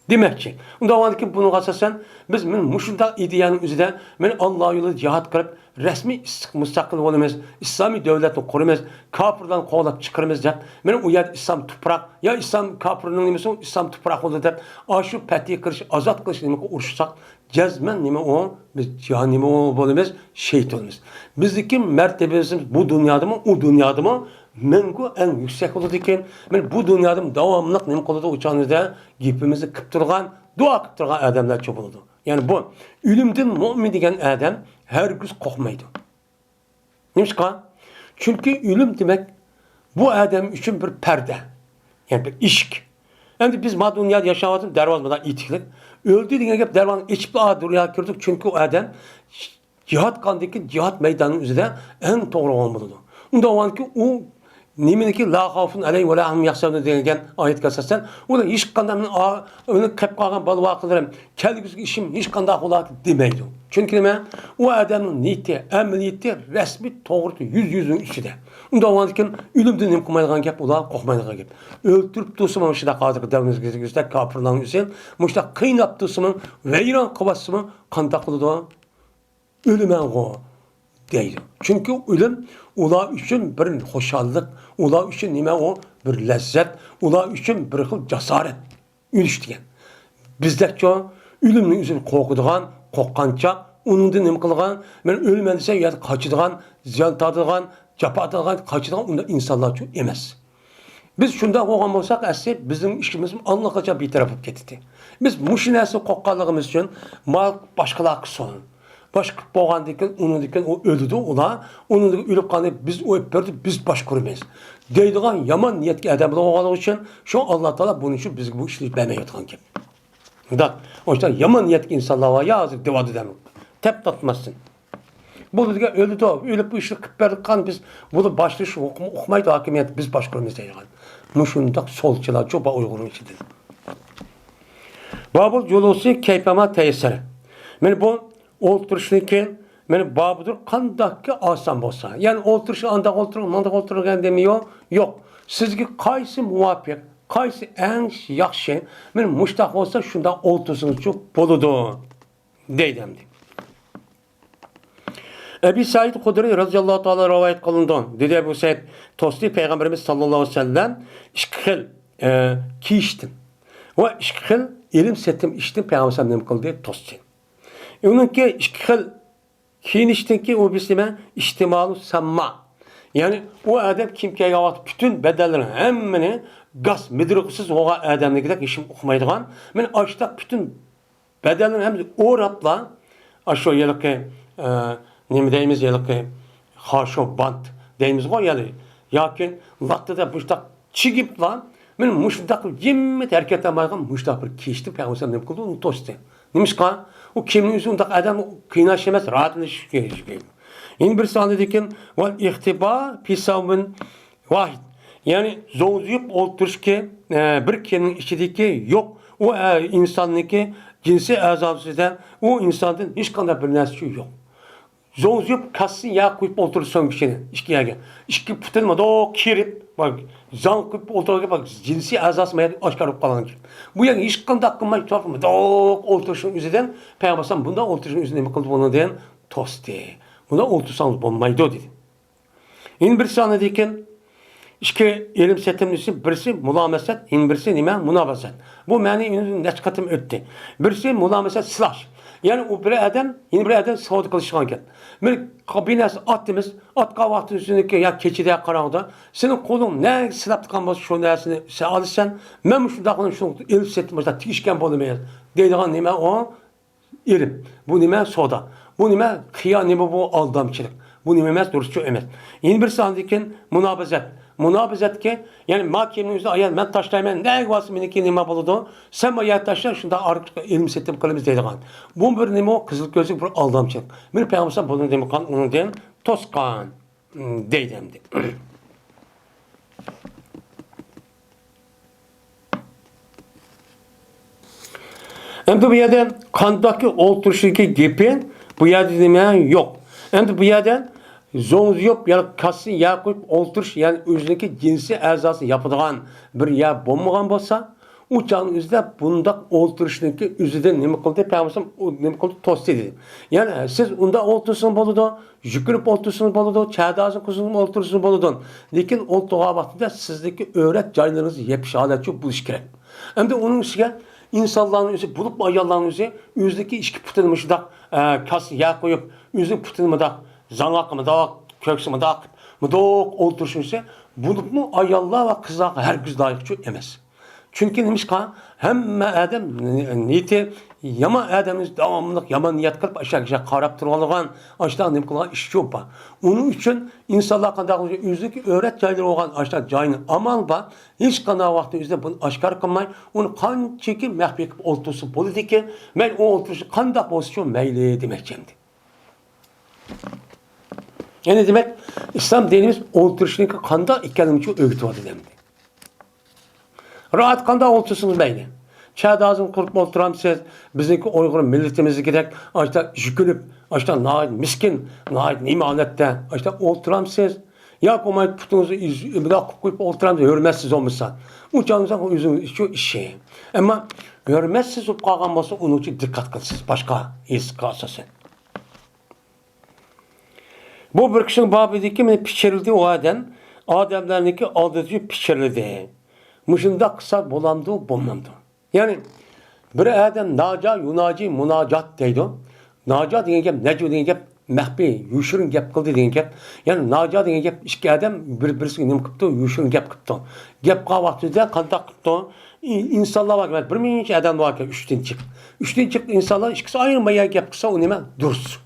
Demek ki, onda var ki bunu asasen biz muşunda ideyanın üzerinde men Allah yolu cihat kılıp resmi müstakil olmamız, İslami devletini kurmamız, kafirden kovlap çıkarmamız dep, men o yer İslam toprak ya İslam kafirinin nimesi İslam toprak oldu dep, aşı pəti kırış, azat kılış demek uğraşsak, cezmen nime o biz cihan nime o olmamız, şehit olmamız. Bizdeki mertebemiz bu dünyada mı, o dünyada mı? Mengu en yüksek olur diken, men bu dünyada devamlılık nem koluda uçağınızda gipimizi kıptırgan, dua kıptırgan adamlar çok oldu. Yani bu ölümden mümin degen adam her gün korkmaydı. Neymiş ka? Çünkü ölüm demek bu adam için bir perde. Yani bir işk. Yani biz ma dünyada yaşamadığımız dervazmadan itiklik. Öldü degen gep dervanın içip dünyaya girdik. Çünkü o adam cihat kandaki cihat meydanının üzerinde en doğru olmalıdır. Onda o anki o nimeniki la khafun aleyhi ve la hum yahzanun denilen ayet kasasen o da hiç kandan onu kep kalgan bal vakılarım kelgüzü işim hiç kandan olat demeydi. Çünkü nime o adamın niyeti, emniyeti resmi doğru yüzün içinde. Onda o anki ölümden nem kumaydigan gap ola korkmaydigan gap. Öldürüp dursun şunda qadir davnız gözde kafirlerin üzerine muşta kıynap dursun veyran kıvasın kandaklıda ölümen o deydi. Çünkü ölüm ular için bir hoşallık, ular için nime o bir lezzet, ular için bir xil cesaret ölüş degan. Bizdeki ölümün yüzünü korkuduğan, korkkança, onun da nime kılgan, men ölümen dese ya kaçıdığan, ziyan tadıgan, capadığan, kaçıdığan onda insanlar çok emez. Biz şunda olgan bolsak, asli bizim işimiz anlakaca bir tarafı ketdi. Biz muşinası korkkanlığımız için mal başkalar kısın. Başka boğan diken, onun diken o öldü ola, onun diken ölüp kanı biz o öpürdü, biz baş kurmayız. Deydiğen yaman niyetli adamlar olgalı için şu Allah Teala bunun için biz bu işleri bilmeye yatkan kim. Da o yüzden yaman niyetli insanlar var ya azıcık devadı demek. Tep tatmazsın. Bu diken öldü ölüp bu işleri kıpırdık kan biz bunu başlış okumaydı hakimiyet biz baş kurmayız deydiğen. Muşundak solçılar çoba uygunun içindir. Babul culusi keyfema teyessere. Yani bu olturuşniki meni babudur qandaqki oson bo'lsa. Ya'ni o'ltirish anda o'ltirgan demiyor. Yo'q. Sizga qaysi muvofiq, qaysi eng yaxshi, meni mushtaq bo'lsa shunda o'ltirsingiz bo'ladi deydi. Ebu Said Hudri radhiyallohu ta'ala rivoyat qilingan. Dedi Ebu Said Tosti payg'ambarimiz sallallohu alayhi vasallam ikki xil kiyishdim va ikki xil ilm setim ishdim payg'ambar nima qildi Tosti. Onunki ikki xil kiyinishdanki o bislime ihtimalu samma. Yani o adam kimke yavat bütün bedellerin hemmini gaz midriqsiz oğa adamlıkta işim okumaydigan. Men açta bütün bedellerin hemsi o rapla aşağı yelke nima deymiz yiliqi xarşo bant deymiz go yani yoki vaqtida bushta chigib lan men mushundaq jimmi hareket qilmaygan mushtaq bir kechdi payg'ambar nima qildi uni to'sdi nimishqa u kimning o'zi undaq odam qiynash emas rahatlanish kerak endi bir sonidagi val ihtiba pisavmin vahid yani zo'ziyib o'ltirishga bir kelin ichidagi yo'q u insonniki jinsiy a'zosidan u insondan hech qanday bir narsa yo'q zo'ziyib kassi ya qo'yib o'tirsin kishini ikki yaga ikki putilma do kirib bak zan qo'yib o'tirgan bak jinsiy a'zosi mayli oshkor bo'lib qolgan bu yerga hech qanday qilmay turib do o'tirishning o'zidan payg'ambar bundan o'tirishning o'zini nima qildi buni degan to'sdi bunda o'tirsangiz bo'lmaydi dedi endi bir sonidagi İki ilim setimlisi birisi mulameset, birisi nima munavazat. Bu mani neç katım öttü. Birisi mulameset slash. Yani o bir adam, yeni bir adam savunma kılışkan gel. Bir kabinesi attığımız, at kahvaltı üstündeki ya keçide ya karanlıkta. Senin kolun ne silap tıkanmaz şu neresini sen alırsan, ben şu dakikada şu ilim setimlisi tikişken bulumayız. Deydiğin nima o ilim. Bu nima soda. Bu nima kıya nima bu aldamçılık. Bu nima emas, duruşçu emas. Yeni bir sandikin munabazat. Munabazatki yani mahkemenin yüzüne ayet ben taşlayayım ne varsa benimki nima buludu sen bu ayet taşla şunda arka ilim setim kılımız deydiğin bu bir nima kızıl gözlük bir aldamçılık bir peygamber bunu demek kan onu den toskan deydimdi hem de bu yerden kandaki oturuştaki gibi bu yerde demeyen yok hem de bu yerden zo'ziyib yani kassin ya qo'yib o'ltirish yani o'zidagi jinsiy a'zosi yapadigan bir ya bo'lmagan bo'lsa u chog'ning o'zida bundaq o'ltirishniki o'zidan nima qildi payg'ambar nima qildi to'sdi dedi ya'ni siz unda o'ltirsangiz bo'ladi yukinib o'ltirsangiz bo'ladi chadazni qilsangiz o'ltirsangiz bo'ladi lekin o'ltirgan vaqtida sizniki o'rat joylaringiz yepish holatchi bo'lishi kerak endi uning ustiga insonlarning o'zi bo'lib ayollarning o'zi o'zidagi ichki putini shundoq kassin ya qo'yib o'zini putinimidaq Zanlak mı da, köksü mü da, mıdok oturuşunsa, bunu mu ayallah ve kızlar herkes layıkçı emez. Çünkü demiş ki, hem adam niyeti, yama adamımız devamlılık, yama niyet kılıp aşağı karab durmalıgan, aşağı neyim kılan iş yok ba. Onun için insanlar kadar yüzdeki öğret cayları olan aşağı cayını amal ba, hiç kadar vakti yüzde bunu aşkar kılmay, onu kan çekip mehbekip oltursun politiki, ben o oturuşu kandak pozisyon meyli demekçemdi. Yani demek İslam dinimiz oturuşunu kanda ikkenim için öğütü var demdi. Rahat kanda otursunuz beyni. Çağdağızın kurup oturan siz bizdeki Uygur milletimizi giderek açta yükülüp açta nahit miskin, nahit imanette açta oturan siz ya komayıp putunuzu bırakıp koyup oturan da hürmetsiz olmuşsa. Uçağınızdan o yüzünüz şu işi. Ama hürmetsiz olup kalkan olsa onun için dikkat kılsınız. Başka iz kalsasın. Bu bir kişinin babideki pişirildi o ademlerdeki aldatıcı pişirildi. Mışında kısa bolandı, bomlandı. Yani bir adam naca, yunaci, munacat deydi. Naca deyen gep, necu deyen gep, mehbi, yuşurun gep kıldı deyen gep. Yani naca deyen gep, iki adam birisi nem kıptı, yuşurun gep kıptı. Gep kahvaltıda kandak kıptı. İnsanlar var, bir minç adam var ki, üçten çık. Üçten çık insanlar, ikisi ayrılmaya gep kısa, o nime dursun.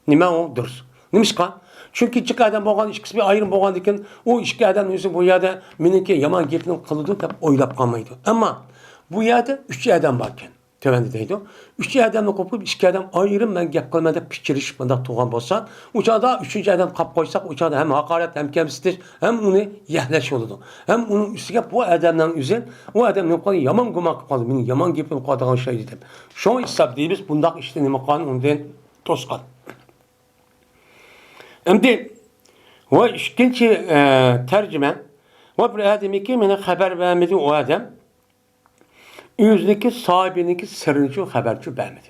Nime o dursun. Nimişka? Çünkü iki adam boğan, ikisi bir ayrım boğan diken, o iki adam yüzü bu yerde meniki yaman gepini kılıdı, hep oylap kalmaydı. Ama bu yerde üç adam varken, tövendideydi. Üç adamla kopup, iki adam ayrım ben gep kılmada piçiriş, bunda tuğan bolsa, uçağda üçüncü adam kap koysak, uçağda hem hakaret, hem kemsizdir, hem onu yehleş olurdu. Hem onun üstüne bu adamdan üzerine, o adam ne kadar yaman gumak kaldı, benim yaman gepini kadar şey dedim. Şu an hesap değiliz, bundak işte ne kadar ondan toskan. Şimdi ve ikinci tercüme ve bir adamı ki bana haber vermedi o adam yüzdeki sahibindeki sırrıcı haberci vermedi.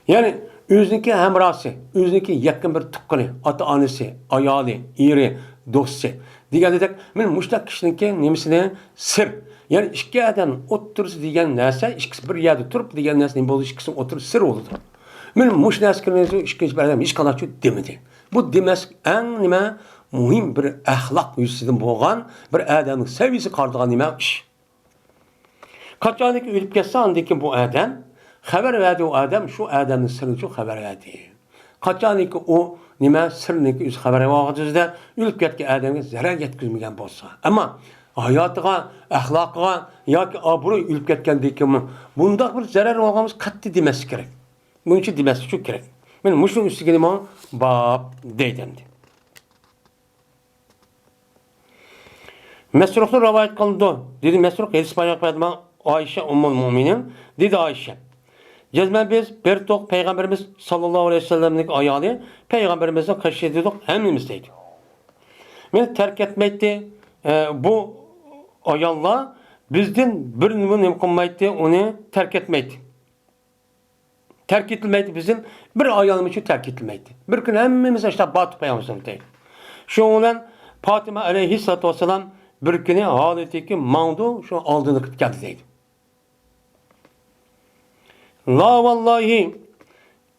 Yani yüzdeki hemrası, yüzdeki yakın bir tıkkını, ata annesi, ayalı, iri, dostu. Diğer dedik, ben müştak kişinin nemisine sır. Yani iki adam oturursa diyen neyse, ikisi bir yerde durup diyen neyse ne bulur, ikisi oturup sır oldu. Men muş neskinizü işkinci bir adam hiç kanatçı demedi. Bu demes en nime muhim bir ahlak yüzüden boğan bir adamın seviyesi kardığan nime iş. Kaçanlık ölüp geçse andaki bu adam Xabar verdi o adam, şu adamın sırrını çok xabar verdi. Qachoniki o nima sirniki o'zi xabar olg'izda o'lib ketgan odamga zarar yetkazmagan bo'lsa, ammo hayotiga, axloqiga yoki obro'y o'lib ketgandan keyin bundoq bir zarar olganimiz qat'iy demas kerak. Buncha demas shu kerak. Men mushning ustiga nima bab deydim. Mesruh'ta rivayet kıldı. Dedi Mesruh hadis bayan etme Ayşe Ummul Müminin. Dedi Ayşe. Cezmen biz bir tok Peygamberimiz sallallahu aleyhi ve sellem'lik ayalı Peygamberimizin kaşı ediyorduk hemimizdeydi. Beni terk etmekti. Bu ayalla bizden bir numune kılmaydı onu terk etmekti. Terk edilmeydi bizim bir ayalım için terk edilmeydi. Bir gün hemimiz işte Batı Peygamberimizin değil. Şu olan Fatıma aleyhissalatu vesselam bir günü haleteki mağdu şu aldığını kıp geldi deydi. La vallahi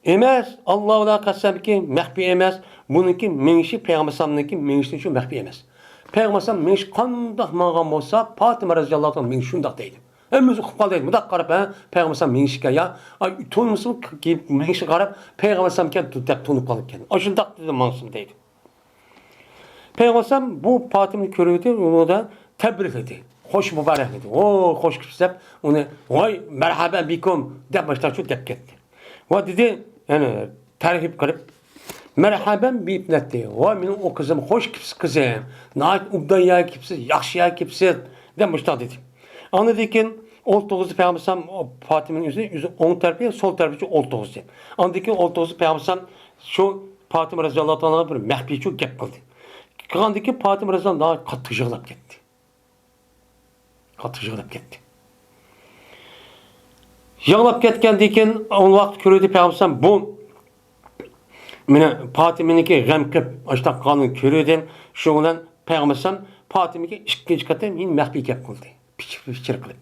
emas Allah'a qasam ki mahfi emas buniki mengişi Peygamberimizninki mengişi şu mahfi emas. Peygamberimiz mengiş qandaq mağan bolsa Fatıma radhiyallahu anh mengiş şundaq deydi. Hemmimiz uqib qoldik. Mundaq qarab Peygamberimiz mengişga ya to'nmusun ki mengiş qarab Peygamberimizga deb to'nib qolib ekan. Oshundaq dedi mansum deydi. Peygamber bu Fatıma'yı görüyordu, onu da tebrik etti. Hoş mübarek dedi. O hoş kişisep onu vay merhaba bikum de başta şu dep gitti. Ve dedi yani tarif kılıp merhaba bi ibnetti. Vay benim o kızım hoş kızım. Nait ubdaya kipsi, yaxşıya kipsi de başta dedi. Anladı ki 19 Peygamber Fatıma'nın yüzü 10 tarafı sol tarafı 19 dedi. Anladı ki 19 Peygamber şu Fatıma radhiyallahu anh'a bir mehbi çok gep kıldı. Kandaki Fatıma Razan daha katı yığılıp gitti. Katı yığılıp gitti. Yığılıp ketkendiken on vaqt körüdü Peygamber bu mene Fatıma'nınki gam kıp açtaq kanın körüdü şu olan Peygamber Fatıma'nınki ikinci katı men mahbi gap kıldı. Pichir kılıp.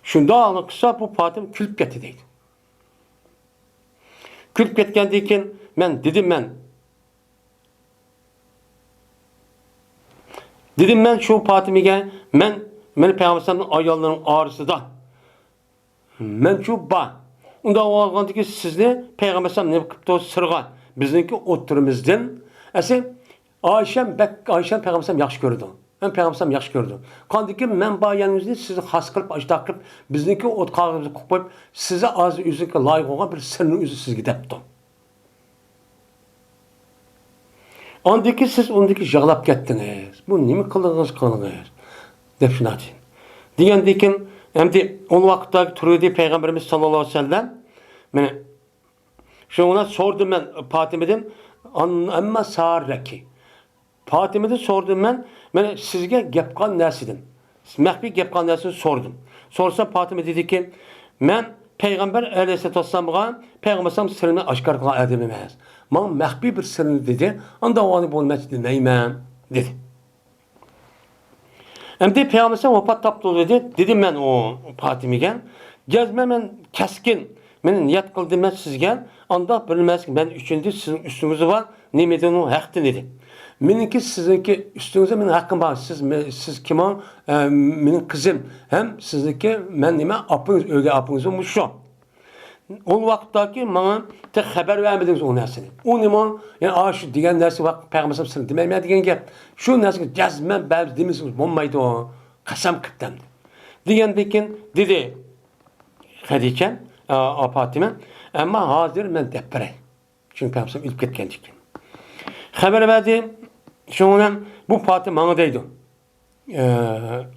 Şunda alıqsa bu Fatıma külüp ketdi deydi. Külüp ketkendiken men dedim Dedim ben şu Fatıma'ya men Peygamber'in ayollarının ağrısıda. Men şu ba. Onda olğandı ki sizni Peygamber'in ne qıptı sırğa bizninki oturumuzdan ese Ayşem Peygamber'im yaxşı gördü. Ben Peygamber'im yaxşı gördü. Qandiki men ba yanınızda sizni xas qılıb ajdaq qılıb bizninki ot qağızı qo'yib size az üzüke layık olan bir sırrını üzü sizga depdi. Andaki siz ondaki yağlap gettiniz. Bu nimi kılığınız dep şuna deyin. Degendekin hem o vakitte turudi Peygamberimiz sallallahu aleyhi ve sellem mene şuna sordum ben Fatıma'dan amma sarraki. Fatıma'dan sordum ben sizge gepqan nersidim. Mahbi gepqan nersini sordum. Sorsa Fatıma dedi ki men Peygamber aleyhissalatu vesselam'a Peygamber'in sırrını aşkar kılan adam emas. Bana mahbi bir sırrını dedi. Anda o anı bulmak demeyim dedi. Hem de Peygamber'in vefat taptı dedi. Dedim ben o Fatıma'ya. Cezme men keskin. Men niyet kıldım ben sizge. Anda bilmez ki ben üçüncü sizin üstünüzü var. Nemeden o haktı dedi. Meninki sizinki üstünüze benim hakkım var. Siz kim o? Benim kızım. Hem sizinki men nime apınız, öyle apınız olmuş şu. O vakittaki bana tek haber vermediniz o nersini. O nime yani şu diyen dersi bak Peygamber sırrı demeyim diyen gep. Şu nersi cezmen belki demişsiniz bombaydı o. Kasam kıptemdi. Diyendekin dedi Hadice Fatıma ama hazır ben depre. Çünkü Peygamber ilk ketkendik. Haber verdi. Şundan bu Fatıma bana deydi.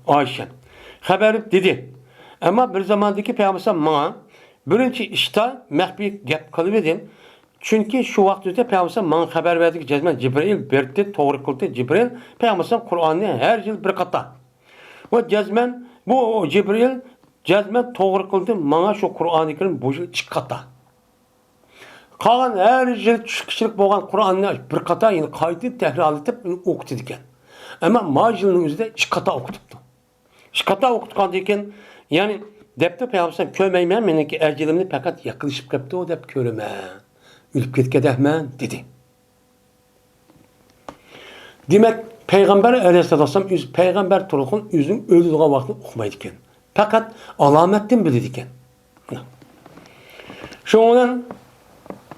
Ayşe. Haber dedi. Ama bir zamandaki Peygamber bana birinci işte mahbi gap kılıverdim. Çünkü şu vakitte Peygamber bana haber verdi ki cezmen Cibril berdi, doğru kıldı Cibril. Peygamber Kur'an'ı her yıl bir kata. Ve cezmen bu Cibril cezmen doğru kıldı bana şu Kur'an'ı Kerim bu yıl iki kata. Kalan her yıl kişilik boğan Kur'an'ı bir kata yani kaydı tehrar edip okudu diken. Ama macilinin üzerinde iki kata okutuptu. İki kata okutkan diken yani depte Peygamber kömeymen meneki ercelimini fakat yakılışıp kaptı o dep körüme. Ülüp ketkedehmen dedi. Demek Peygamber aleyhisselam Peygamber turukun yüzün öldüğü vaktini okumaydı iken. Fakat alametten bildi iken. Şundan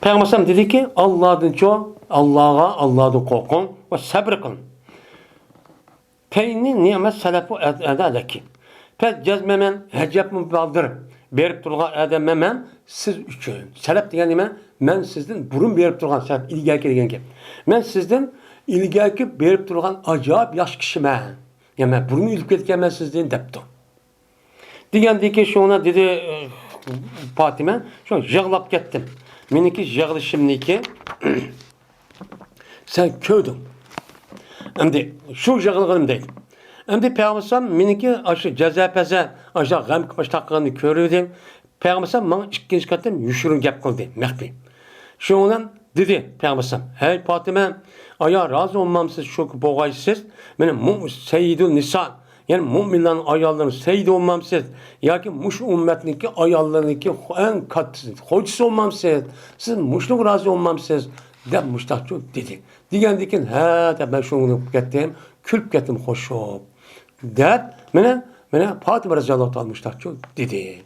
Peygamber dedi ki Allah'dan çok Allah'dan korkun ve sabır kılın. Peyni nimet selefu edaleki. Pek cezmemen hecep mübaldır. Berip durgan edememen siz üçün. Selep diyen nime? Men sizden burun berip durgan selep ilgaki degen gep. Men sizden ilgaki berip durgan acayip yaş kişimen. Yani men burun ilip ketken men sizden depti. Degen ki şuna dedi Fatime, şu yığlap kettim. Meniki yığlışımniki sen köydün. Endi şu yığılgınım değil. Endi Peygamber meniki aşı cezapeze aşı gam kıpaş taqqanını körürdüm. Peygamber bana ikkinchi qatim yushurun gap qildi, maqbi. Şundan dedi Peygamber, "Hey Fatime, aya razı olmamsiz şu boğaysiz, benim seyyidul nisa, yani müminlerin ayallarının seyyidi olmamsiz, yoki mush ummatniki ayallarniki en kattisi, ho'jisi olmamsiz, siz mushluq razı olmamsiz." deb mushtaqchu dedi. Degandikin, "Ha, deb ben shuni ketdim, kulib ketdim xo'shib." deb mana Fatima roziyallohu ta'ala mushtaqchu dedi.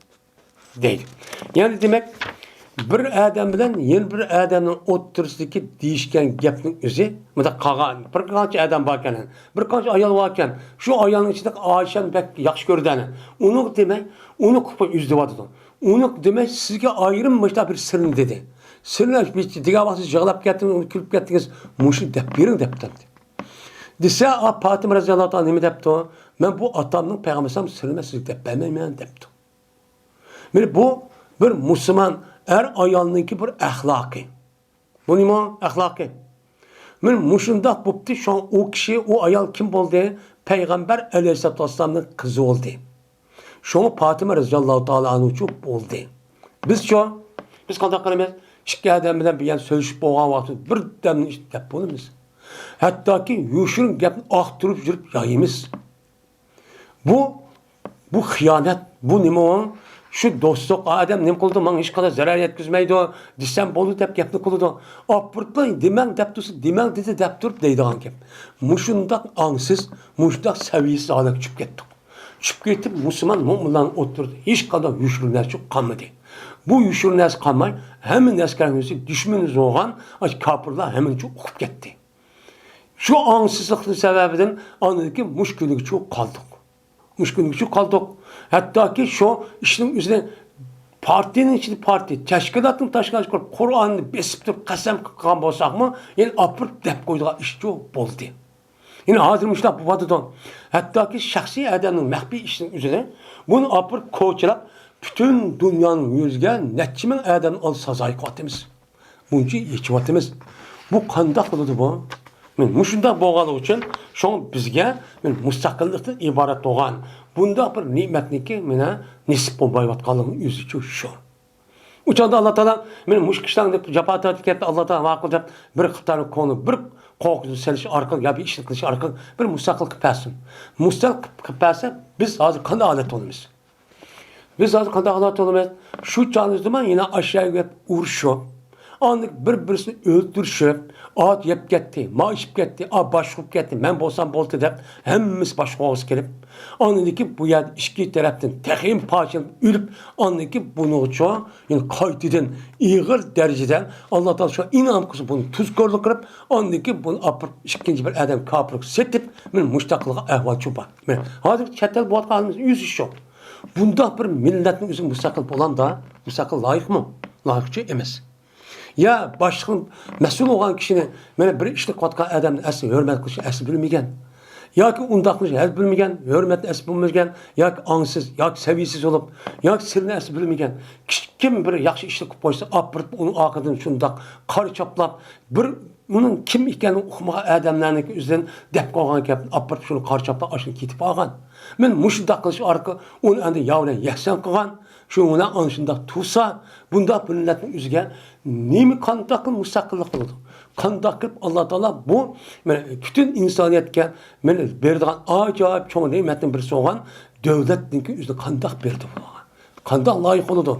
Deydi. Yani demek bir adam bilen yeni bir adamın o'ttirsidagi deyishgan gapning o'zi, bunda qolgan bir qancha adam borkan, bir qancha ayol borkan, shu ayolning ichida Oyshani bek yaxshi ko'rdani. Uni demak, uni qilib yüzdivadi. Uni demak sizga ayrim boshqa bir sirni dedi. Sirni degan vaqt yig'lab ketdingiz, uni kulib ketdingiz, mushni deb bering debdi. Desa, Fatima roziyallohu ta'ala nima debdi? Men bu otamning payg'ambarimiz sirini sizga deb bermayman debdi. Meni bu bir Müslüman ayolniki bir ahlaki. Bu nima ahlaki? Men mushundaq bo'pti, şu o kishi, o ayol kim bo'ldi? Payg'ambar alayhisolatu vasallamning qizi bo'ldi. Şunu Fatima roziyallohu ta'ala anhu bo'ldi. Biz qanday qilamiz? Ikki odam bilan bir so'zishib bo'lgan vaqtda bir damni gap bo'lamiz. Hattoki yushirin gapni oqtirib yurib yoyimiz. Bu xiyonat, bu nima? Şu dostluk adam nim qildi, men hech qanday zarar yetkazmaydi, desam bo'ldi deb gapni qildi. Opurtlang demang deb tursa, demang dedi deb turib deydigan gap. Mushundaq angsiz, mushundaq saviyasiz holatga tushib ketdik. Tushib ketib musulmon mo'minlarni o'tirdi. Hech qanday yushurnachi qolmadi. Bu yushurnas qolmay, hamma naskarimiz dushmanimiz bo'lgan kofirlar hammacha o'qib ketdi. Shu angsizlikning sababidan aniki mushkullikcha qoldik. Mushkullikcha qoldik. Hattoki şu işin üzerine partinin içinde parti, teşkilatın taşkılaşı koyup Kur'an'ı besip durup qasam qilgan bo'lsak mı, yani apırıp dep koyduğu iş çok oldu. Yani hazır müştak bu vadıdan. Hattoki şahsi adamın mahbi işinin üzerine bunu apırıp koçalap bütün dünyanın yüzgen netçimin adamın al sazayı qatımız. Bunca yeçivatımız. Bu qandaq kılıdı bu. Men mushunda bo'lgani uchun shu bizga mustaqillikdan iborat bo'lgan bunda bir ne'matniki mena nisb bo'lmayotganligini o'zi shu. Uchanda Alloh taolo men mush qishdan deb jafo tortib Alloh taolo ma'qul deb bir qitani konu bir qo'rquvni selish orqali yoki ishni qilish orqali bir mustaqil qilib bersin. Mustaqil qilib bersa biz hozir qanday holat olamiz? Biz hozir qanday holat olamiz? Shu chog'imizda yana aşağıya urishib anlık bir-birisini öldürüşüp, at yep gitti, maaşıp gitti, başlık gitti, men bolsam boltu dep, hemmimiz başlık gelip, anlık bu yer iki taraftan tehim parçalıp, ülüp, anlık bunu çoğu, yani kaydeden, iğir dereceden, Allah Teala şu inam kızı bunu tuzkorluk kırıp, anlık bunu apır, ikinci bir adam kapırıp, setip, men müştaklığa ehval çuba. Hazır çetel bu halimiz yüz iş yok. Bunda bir milletin üzüm müstakil olan da, müstakil layık mı? Layıkçı emez. Ya başlığın mesul olan kişinin böyle bir işlik vatkan adamın asli hürmet kılışı asli bilmegen. Ya ki undaklışı asli bilmegen, hürmetini asli bilmegen, ya ki ansız, ya ki seviyesiz olup, ya ki sirrini asli bilmegen. Kim bir yakşı işlik koysa, apırıp onun akıdını şundak, karı çaplap, bir onun kim ikenini okumağa adamlarının üzerinden dep koygan kapını apırıp şunu karı çaplap aşını kitip ağan. Men muşundak kılışı arka onu anda yavruya yahsan kıgan. Şuna anışında tursa, bunda milletin üzerine nemi kandaklı müstakillik oldu. Kandaklı Allah Teala bu bütün insaniyetke berdiğin acayip çoğun nimetin birisi olan devletinki üzerine kandak berdi. Kandak layık oldu.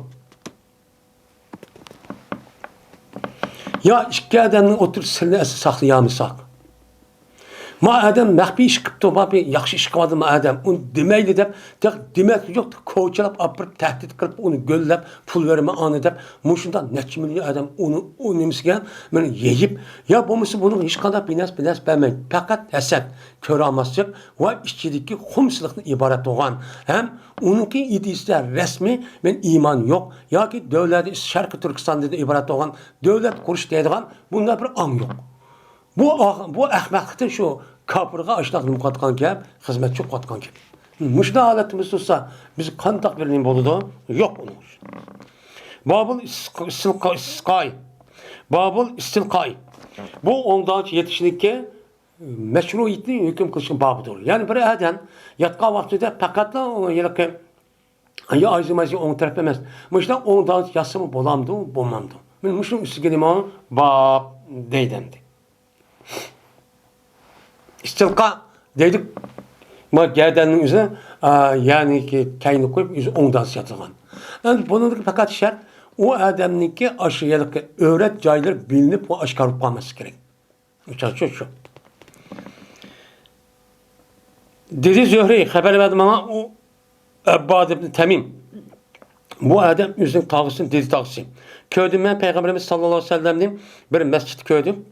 Ya iki adamın oturup sırrını saklayamazsak. Ma adam maxfiy ish qilibdi, ma bir yaxshi ish qiladi ma adam. Uni demaydi deb, demak yo'q, ko'chalab olib tahdid qilib, uni go'llab, pul berma ani deb, mushunda necha million adam uni nimasiga meni yeyib, ya bo'lmasa buni hech qanday binas bermaydi. Faqat hasad, ko'ramaslik va ichidagi xumsizlikdan iborat bo'lgan. Ham uniki idisda rasmiy men iymon yo'q yoki davlat Sharqi Turkistonda iborat bo'lgan davlat qurish deydigan bunda bir ang yo'q. Bu ahmoqlikdan shu kafirga ashtaq nima qotgan gap, xizmatchi qotgan gap. Mushda holatimiz bo'lsa, biz qandoq bir nima bo'ladi? Yo'q uning. Babul istilqoy. Bu ondan yetishlikka meşruiyetni hüküm kılışın babıdır. Yani bir adam yatkan vaktinde fakatla yelke ya azimazı on taraf emez. Muşta ondan yasımı bolamdı, bulmamdı. Ben muşun üstüge o bab deydemdi. İstilqa dedik. Ma gerdenin üzerine yani ki kayını koyup yüzü ondan yatırgan. Yani bunun fakat şart o adamınki aşıyalık öğret cayları bilinip o aşkarıp kalması gerek. Şu. Dedi Zühre haber verdi bana o Ebbad ibn Temim. Bu adam yüzünün tağısın dedi tağısı. Köydüm ben Peygamberimiz sallallahu aleyhi ve sellem'dim. Bir mescid köydüm.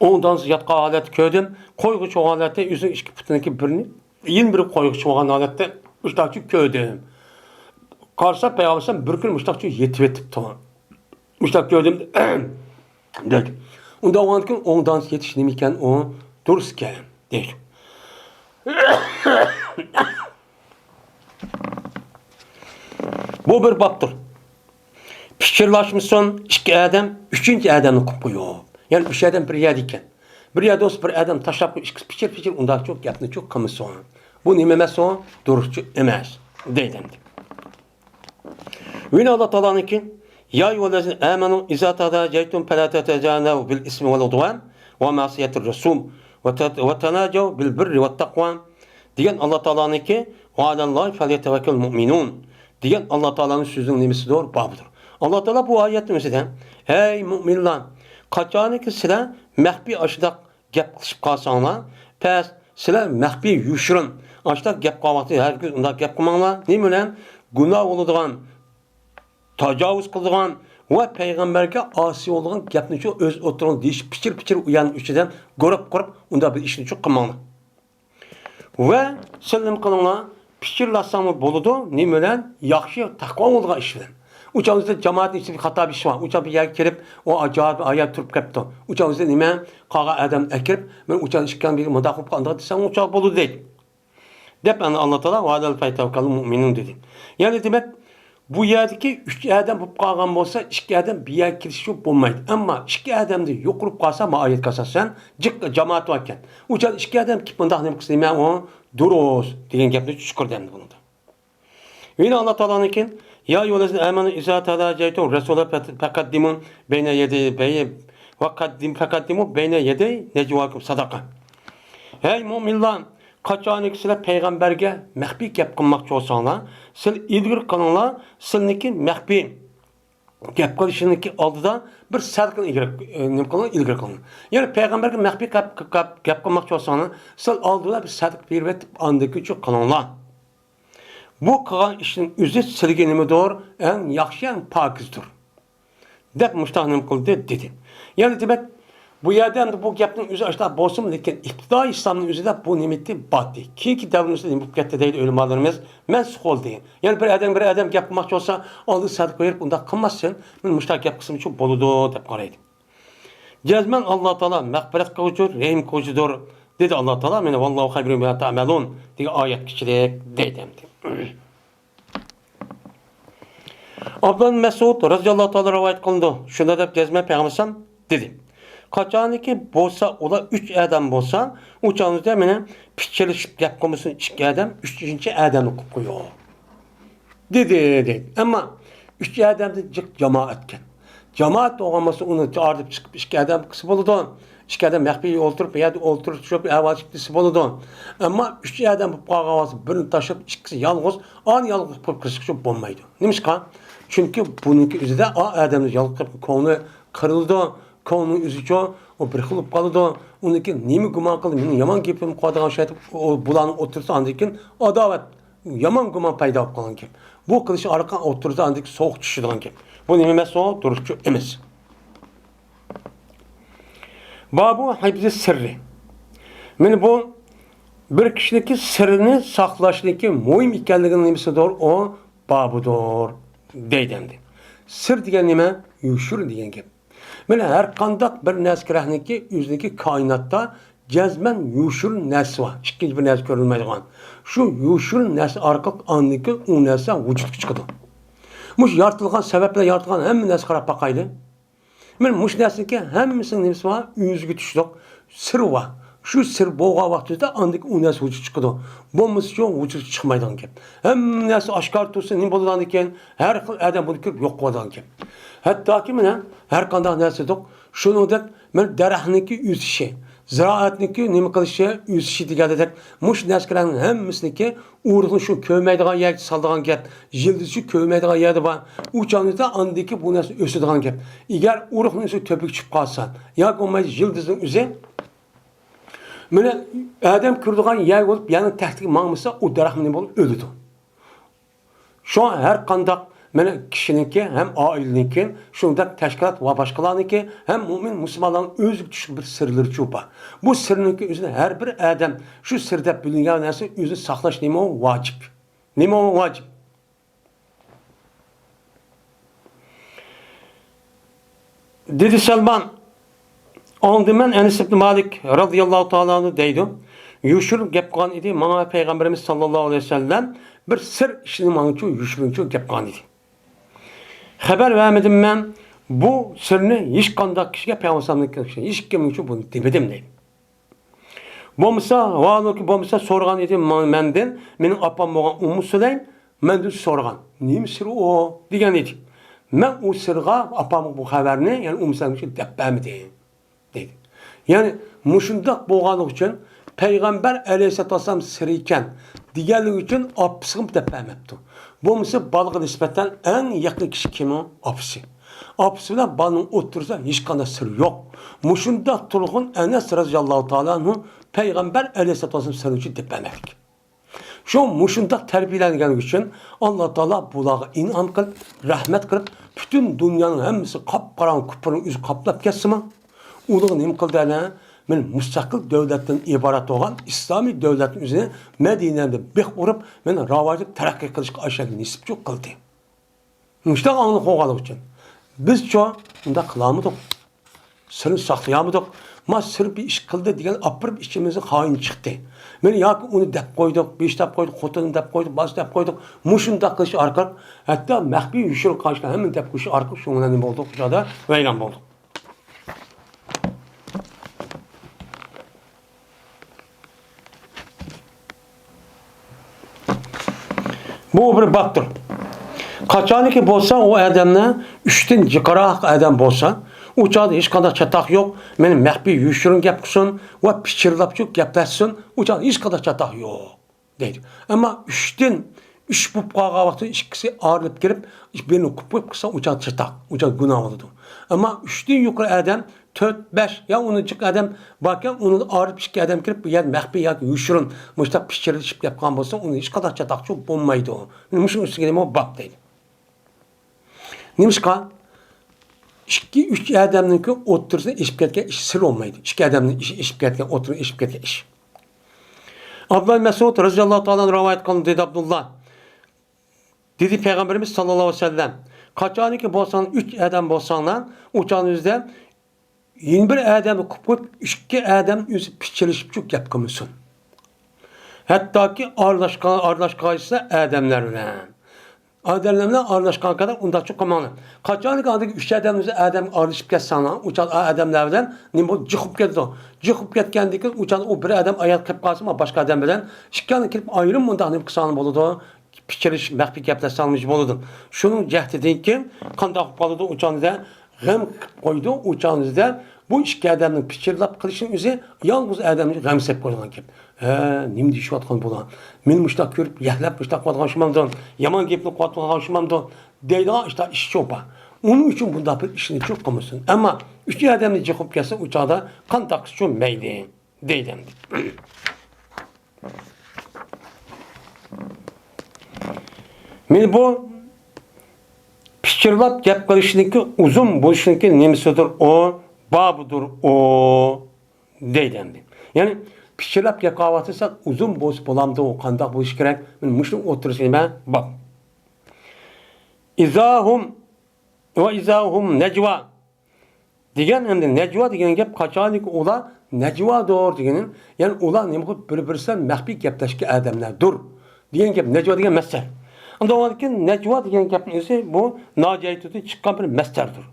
Ondan yatqa halet köydüm. Koyguç o halette yüzün iki putundaki birini 21 koyguç o halette müştakçı köydüm. Karşı Peygamberimiz bir gün müştakçı yetip tamam. Müştak köydüm dedi. Ondan yetiştim iken o dururken dedi. Bu bir baptır. Fikirlaşmışsın, iki adam, üçüncü adamı kopuyor. Yani üç adam bir yer iken. Bir yer dost bir adam taşlap, fikir, ondan çok yapını çok kamışsın. Bu nimemez o, duruşçu emez. Dedim. Ve Allah Teala'nın ki, Ya eyyühellezine amenu izâ tedâceytum felâ tetecânev bil ismi vel udvân ve masiyetir resûl ve tenâcev bil birri ve takvân diyen Allah Teala'nın ki ve alallâhi felyetevekkel mu'minûn diyen Allah Teala'nın sözünün nimesi doğru babıdır. Allah Teala bu ayetin mesela ey müminler kaçanı ki sizler mehbi aşıdak gep kılışıp kalsanlar pes sizler mehbi yuşurun aşıdak gep kalmakta herkes onda gep kılmanlar ne bilen günah oluduğun tacavuz kıldıgan ve peygamberge asi olduğun gapni şu öz oturun deyiş piçir uyan üçüden gorop onda bir işini çok kılmanlar. Ve selim kılınla piçirlassamı boludu ne bilen yaxşı takva olduğun işler. Uçağımızda cemaatin içinde hata bir şey var. Uçağı bir yer kirip o acayip ayet turup kaptı. Uçağımızda nime kağa adam ekirip ben uçağın çıkan bir madakup kandığı desem uçağı bolu değil. Dep bana anlatılan vaadel feytevkalı mu'minun dedi. Yani demek bu yerdeki üç adam bu kalgan olsa iki adam bir yer kirişi olmaydı. Ama iki adam da yok kurup kalsa ma ayet kalsa sen cemaat varken. Uçağın iki adam ki bundan ne kısmı o duros diyen gapni şükür dendi bunu da. Yine Allah Teala'nın ki Ya eyyühellezine amenu izâ tedâceytum resûle fekaddimun beyne yedey ve fekaddimu beyne yedey necvâkum sadaka. Hey müminler kaçanı sizler peygamberge mehbi gap kılmakçı olsanlar siz ilgir kılınlar sizniki mehbi gap kılışınınki aldıda bir sadakın ilgir kılın. Yani peygamberge mehbi gap kılmakçı olsanlar siz aldıda bir sadak bir vet andaki çok kılınlar. Bu kılan işin üzü silginimi doğru en yaxşı en pakizdir. Dep müştahnim kıldı dedi. Yani demek bu yerden de bu yaptığın üzü açta bolsun lekin iktidar İslam'ın üzü de bu nimeti battı. Ki devrin üzü bu kette değil ölümlerimiz mensuh oldu. Yani bir adam yapmak olsa aldı sadık verip bunda kılmazsın. Ben müştah yap kısmı çok boludu dep qaraydı. Cezmen Allah Teala mağfiret kılıcıdır, rahim kılıcıdır dedi Allah Teala. Mene vallahu hayrun bima ta'melun diye ayet kişilik dedim. Abdullah Mesud radıyallahu ta'ala rivayet kılındı. Şunda da cezme peygamber dedi. Kaçanı ki bolsa ola 3 adam bolsa uçağınızda mene piçirişip yapkımısın 2 adam 3. adam okup koyuyor. Dedi. Ama 3 adam da cemaatken. Cemaat olması onu çağırıp çıkıp 2 adam kısıp oldu. 2 adam mehbi oturup ya da oturup şu bir hava çıktısı oldu. Ama 3 adam bu kağavası birini taşıp ikisi yalnız yalnız kısık olmaydı. Neymiş kan? Çünkü bununki üzerinde adamın yalnız konu kırıldı. ko'ngli o'zicha o bir xil bo'lib qoladi. Uniki nima gumon qildi, meni yomon gapim qo'yadigan shay bularni o'tirsa andan keyin adovat, yomon gumon paydo bo'lib qolgan gap. Bu qilish orqali o'tirsa andan so'q tushadigan gap. Bu nima emas, o durustchi emas. Babu hifzi sirri. Meni bu bir kishiniki sirrini saqlashniki muhim ekanligini nimasidir, o babudir deydi endi. Sir degan nima? Yushur degan gap. Mana har qanday bir narsalarniki o'ziniki koinotda jazman yushur narsa bor. Ikkinchi bir narsa ko'rilmaydigan. Shu yushur narsa orqali andiki u narsa vujudga chiqadi. Mush yaratilgan sabablar yaratilgan hamma narsa qarab boqayli. Mana mush narsaniki hammasining nimasi bor? O'ziga tushdiq. Sir bor. Shu sir bo'lgan vaqtida andiki u narsa vujud chiqadi. Bo'lmasa shu vujud chiqmaydigan gap. Hamma narsa oshkor tursa nima bo'ladigan ekan? Har xil odam buni ko'rib yo'q qiladigan gap. Hattoki mana har qanday narsadir, shuningdek men daraxtniki o'sishi, ziroatniki nima qilishi, o'sishi degandek, mush narsalarning hammasiniki urug'ni shu ko'maydigan yerga soladigan gap, yildizi ko'maydigan yerda bor. U chog'da andiki bu narsa o'sadigan gap. Agar urug'ning o'zi to'pik tushib qolsa, yoki bo'lmay yildizning o'zi mana odam kirdigan yer bo'lib, yana taxtiga mangmasa, u daraxt nima bo'lib o'ladi. Shu har qanday mana kishiniki ham oilaniki, shunday tashkilot va boshqalarniki ham mo'min musulmonlarning o'ziga tushib bir sirlari cho'pa. Bu sirniki o'zida har bir odam shu sirda bilingan narsa o'zini saqlash nima vojib. Nima vojib? Dedi Salman Ondiman Enes ibn Malik radhiyallohu ta'ala deydi. Yushur gap qilgan edi. Mana payg'ambarimiz sallallohu alayhi vasallam bir sir ishini mana shu yushuruncha gap qilgan edi. Xabar vermedim men bu sirni hech qanday kishiga payg'ambarlik qilishni hech kim uchun buni demedim deydi. Bo'lmasa, va'loki bo'lmasa so'ragan edi mendan, mening opam bo'lgan Ummu Sulaym mendan so'ragan. Nima sir o degan edi. Men u sirga opam bu xabarni, ya'ni Ummu Sulaym uchun deb bermidi dedi. Ya'ni mushundaq bo'lganligi uchun payg'ambar alayhisolatu vasallam sir ekan deganligi uchun opsim deb bermabdi. Bo'lmasa balga nisbatan eng yaqin kishi kim o? Opsi. Opsi bilan balning o'tirsa hech qanday sir yo'q. Mushunda turg'un Anas roziyallohu ta'ala anhu payg'ambar alayhisolatu vasallam sir uchun deb bermadik. Shu mushunda tarbiyalangan uchun Alloh taolo bularga in'om qilib, rahmat qilib, butun dunyoning hammasi qop-qorong kupurni o'zi qoplab ketsin. Ular nima qildi ana? Men mustaqil davlatdan iborat bo'lgan islomiy davlatning o'zini Madinada beh urib, men rivojlik taraqqiy qilishga ashaddiy nisbchi qildi. Mushtaq ongni qo'yganlik uchun biz-chi unda qilamidik. Sirni saqlayamidik. Mas sir bir ish qildi degan apirib ichimizga xoin chiqdi. Men yoki uni deb qo'ydik, besh deb qo'ydik, xotin deb qo'ydik, bas deb qo'ydik. Mushunda qilish orqali hatto maxfiy yushur qilishlar hamma deb qo'yish orqali shundan nima bo'ldi? O'shada vayron bo'ldi. Bu bir baktır. Qachoniki bo'lsa, o odamni 3dan jiqaroq odam bo'lsa, u chog'da hech qanday chatoq yo'q. Meni maxfiy yushirin gap qilsin va pichirlab shu gaplashsin, u chog'da hech qanday chatoq yo'q deydi. Ammo 3dan 3 bo'lib qolgan vaqtda ikkisi og'irib kirib, birini qo'yib qilsa, u chog'da chatoq, u chog'da gunoh bo'ladi. Ammo 3dan yuqori odam 4-5 ya 10 odam borkan, uni og'irib ikki odam kirib, bu yer maxfiy yoki yushirin mushtaq pichirlashib yapgan bo'lsa, uni hech qanday chatoqchi bo'lmaydi. Mushun ustiga nima bab deydi. Nimishqa 2-3 odamniki o'tirsa ishib ketgan ish sir olmaydi. 2 odamning ishi ishib ketgan, o'tirib ishib ketgan ish. Abdullah Mas'ud roziyallohu ta'ala rivoyat qildi dedi Abdullah. Dedi payg'ambarimiz sallallohu alayhi vasallam, qachoniki bo'lsang 3 odam bo'lsanglar, o'chaningizda 21 odamni qo'yib 2 odam o'zi pichirishib gap qilmasin. Hattoki aralashqansa odamlar bilan. Odamlar bilan aralashgan kadar unda çok qilmanglar. Qachoniki andagi 3 odamimizni odam aralashib ketsanlar, o'sha odamlar bilan nima bo'lib jiqib ketdi. Jiqib ketgandan keyin o'sha u bir odam oyoq qilib qolsa, boshqa odam bilan ikkani kirib ayrim bunda nima qilsanlar bo'ladi? Pichirish, maxfiy gaplashsangiz bo'ladi. Shuning jahdidan keyin qanday qilib qoladi o'chanda g'am qilib qo'ydi, o'chanizda bu 2 odamning pichirlab qilishini o'zi yolg'iz odamni g'amsab qo'ygan gap. Nima deyishayotgan bo'lar? Men mushtaq ko'rib, yaxlab mushtaq qilgan shumamdan, yomon gapni qotgan shumamdan deydigan ishda ish cho'pa. Onun için bunda bir işini çok kılmışsın. Ama üç adamını çıkıp gelse uçağda kan takısı için meyli. Deydim. Men bu pichirlab gap qilishniki uzun bo'lishniki nimasidir o, babudur o deydi. Ya'ni pichirlab gap qilyapsak uzun bo'lsa bo'lamdi, o qandoq bo'lishi kerak? Men mushuni o'tirishim bor. İzahum ve izahum necva degan endi necva degan gap qachoniki ular necvadir deganin, ya'ni ular nima qilib bir-birisidan maxfiy gaplashgan odamlardir degan gap necva degan masdar. Unda olarkan necva degan gapning o'zi bu nojoyida chiqqan bir masdardir.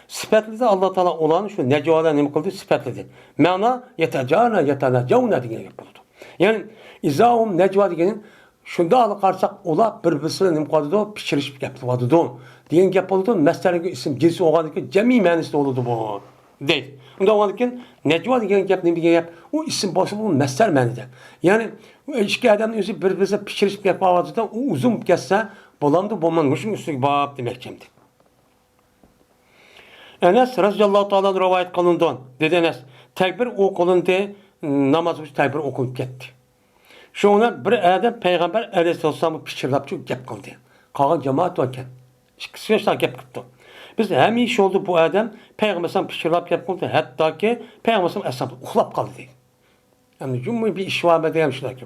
Sifatlida Alloh taolo ularni shu necvalar nima qildi? Sifatladi. Ma'no yatanajawna degan gap bo'ldi. Ya'ni izahum necva deganin shunda olib qarsak ular bir-birisidan nima qiladi? Pichirishib gaplashadi degan gap bo'ldi. Masdarga ism jinsi olgandan jami ma'nosida bo'ladi bu. Deydi. Unda olarkan necva degan gap nima degan gap? U ism bo'lsa bu masdar ma'noda. Ya'ni ikki odamning o'zi bir-birisiga pichirishib gaplashadi, u uzun ketsa bo'lamdi, bo'lmadi. Shuning ustiga bab demoqchimdi. Enes radhiyallohu ta'ala rivoyat qilindi. Dedi Enes, takbir o'qilindi, namoz uchun takbir o'qilib ketdi. Shuna bir adam payg'ambar alayhissalom pichirlab gap qildi. Qolgan jamoat ekan. Ikkisi yoshlar gap qildi. Biz hamisha oldu bu adam payg'ambar pichirlab gap qildi, hattoki payg'ambar asab uxlab qoldi. Yani cümle bir iş var bedeyim şuna ki.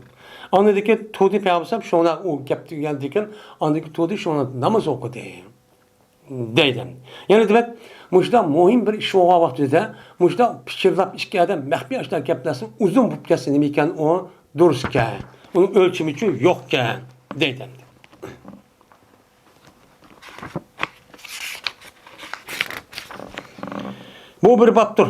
Andaki todi payg'ambar shuna o gap degandikan, andaki todi shuna namoz o'qidi. Deydim. Yani demek muşda muhim bir iş olgan vaqtida muşda pichirlab ikki adam maxfiy ashlar gaplasin uzun bo'lib ketsa nima ekan o durusga. Uning o'lchimi uchun yo'qkan deydim. Bu bir baptır.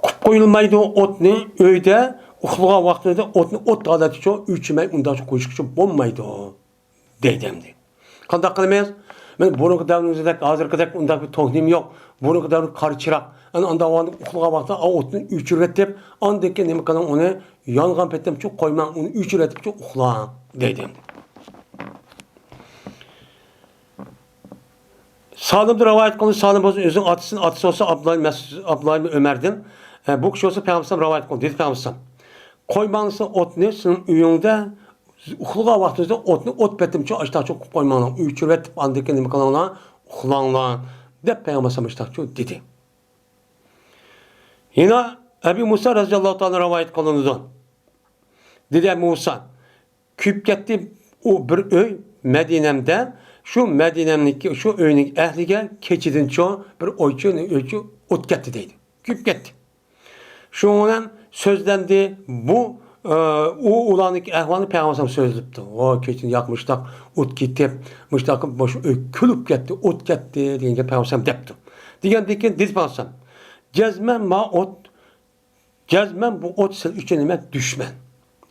Kup koyulmaydı otni öyde uxlagan vaqtida otni ot adaticha o'chmay undan qo'yishga bo'lmaydi deydimdi. Qanday qilmaymiz? Men burungi davrimizda hozirgidek unday bir to'xnim yo'q. Burungi davr qarichiroq. Ana unda uxlagan vaqtda otni o'chirib, andaki nima qilaman uni yongan petimcha qo'ymang, uni o'chirib uxlang deydim. Salim'de rivayet kılındı. Salim özün atısı olsa Abdullah Ömer'den. Bu kişi olsa Peygamber rivayet kılındı. Dedi Peygamber. Koymanlısı otunu senin üyünde uxluğa vaxtınızda otunu ot betimçe açta çok koymanlar. Üçüretip andaki nimi kalanlar uxlanlar. De Peygamber açta dedi. Yine Ebu Musa radıyallahu ta'ala rivayet kılındı. Dedi Ebu Musa. Küp gitti o bir öy Medine'mde. Şu Medine'mdeki şu öyün ehliga keçidin çoğu bir ölçü ot gitti deydi. Küp gitti. Şu olan sözlendi bu o ulanık ehvanı Peygamber sözlüptü. O keçini yakmışlar, ot gitti, müştakı boş külüp gitti, ot gitti deyince Peygamber depti. Dedi Peygamber, cezmen bu ot sil üçünüme düşmen.